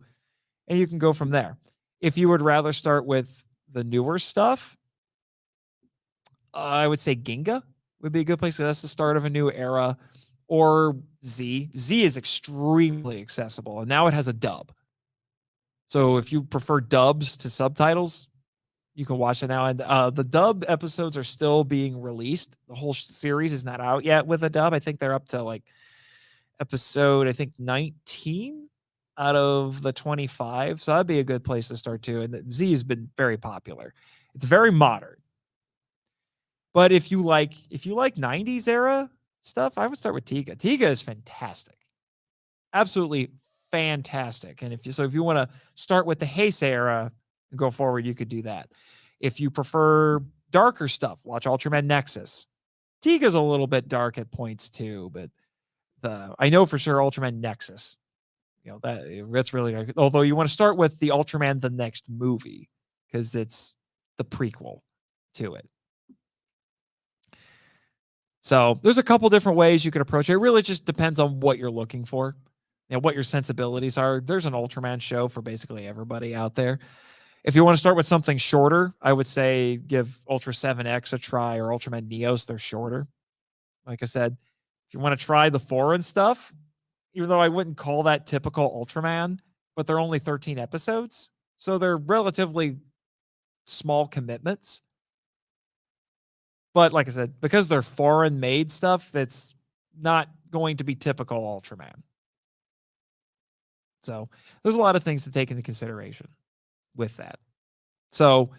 and you can go from there. If you would rather start with the newer stuff, I would say Ginga would be a good place. That's the start of a new era. Or Z. Z is extremely accessible, and now it has a dub. So if you prefer dubs to subtitles, you can watch it now. And the dub episodes are still being released. The whole series is not out yet with a dub. I think they're up to like episode, 19 out of the 25. So that'd be a good place to start too. And Z has been very popular. It's very modern. But if you like 90s era stuff, I would start with Tiga. Tiga is fantastic. Absolutely fantastic. And if you want to start with the Heisei era and go forward, you could do that. If you prefer darker stuff, watch Ultraman Nexus. Tiga's a little bit dark at points too, but I know for sure Ultraman Nexus, that's really good. Although you want to start with the Ultraman the Next movie, because it's the prequel to it. So there's a couple different ways you can approach it. It really just depends on what you're looking for. what your sensibilities are. There's an Ultraman show for basically everybody out there. If you want to start with something shorter, I would say give Ultra 7X a try or Ultraman Neos. They're shorter. Like I said, if you want to try the foreign stuff, even though I wouldn't call that typical Ultraman, but they're only 13 episodes. So they're relatively small commitments. But like I said, because they're foreign made stuff, that's not going to be typical Ultraman. So there's a lot of things to take into consideration with that. So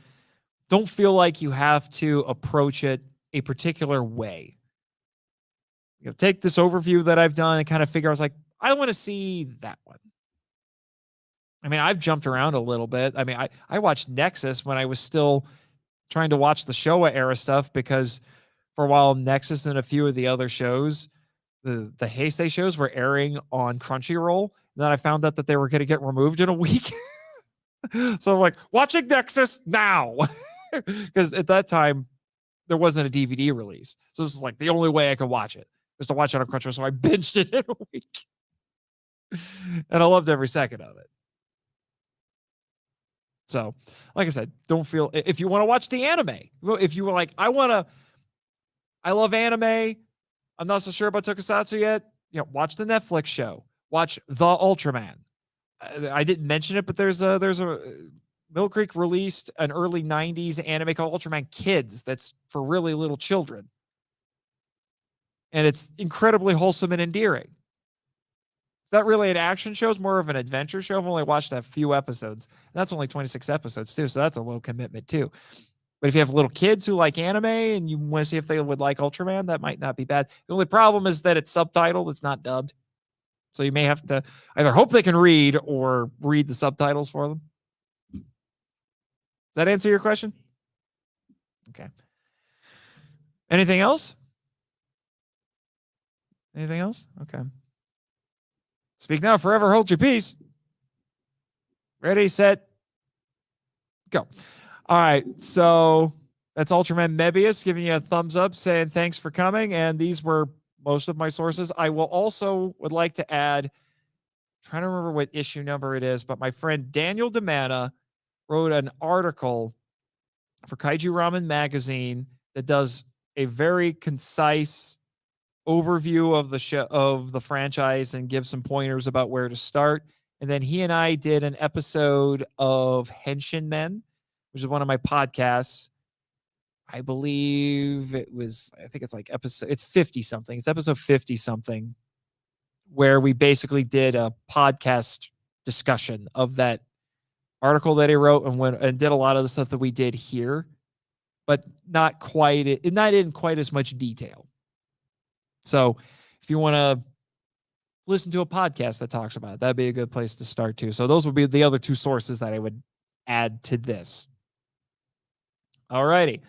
don't feel like you have to approach it a particular way. Take this overview that I've done and kind of figure, I was like, I want to see that one. I mean, I've jumped around a little bit. I mean, I watched Nexus when I was still trying to watch the Showa era stuff, because for a while, Nexus and a few of the other shows, the Heisei shows, were airing on Crunchyroll. And then I found out that they were going to get removed in a week. So I'm like, watching Nexus now. Because at that time, there wasn't a DVD release. So this was like the only way I could watch it was to watch it on Crunchyroll. So I binged it in a week. And I loved every second of it. So, like I said, don't feel, if you want to watch the anime, if you were like, I love anime, I'm not so sure about Tokusatsu yet, watch the Netflix show, watch The Ultraman. I didn't mention it, but there's a Mill Creek released an early 90s anime called Ultraman Kids that's for really little children. And it's incredibly wholesome and endearing. It's not really an action show. It's more of an adventure show. I've only watched a few episodes. And that's only 26 episodes too. So that's a low commitment too. But if you have little kids who like anime and you want to see if they would like Ultraman, that might not be bad. The only problem is that it's subtitled. It's not dubbed. So you may have to either hope they can read or read the subtitles for them. Does that answer your question? Okay. Anything else? Anything else? Okay. Speak now, forever hold your peace. Ready, set, go. All right. So that's Ultraman Mebius giving you a thumbs up, saying thanks for coming. And these were most of my sources. I would like to add, I'm trying to remember what issue number it is, but my friend Daniel DiManna wrote an article for Kaiju Ramen Magazine that does a very concise overview of the show, of the franchise, and gives some pointers about where to start. And then he and I did an episode of Henshin Men, which is one of my podcasts. I believe it's like it's 50 something. It's episode 50 something, where we basically did a podcast discussion of that article that he wrote and did a lot of the stuff that we did here, but not in quite as much detail. So if you want to listen to a podcast that talks about it, that'd be a good place to start too. So those would be the other two sources that I would add to this. All righty.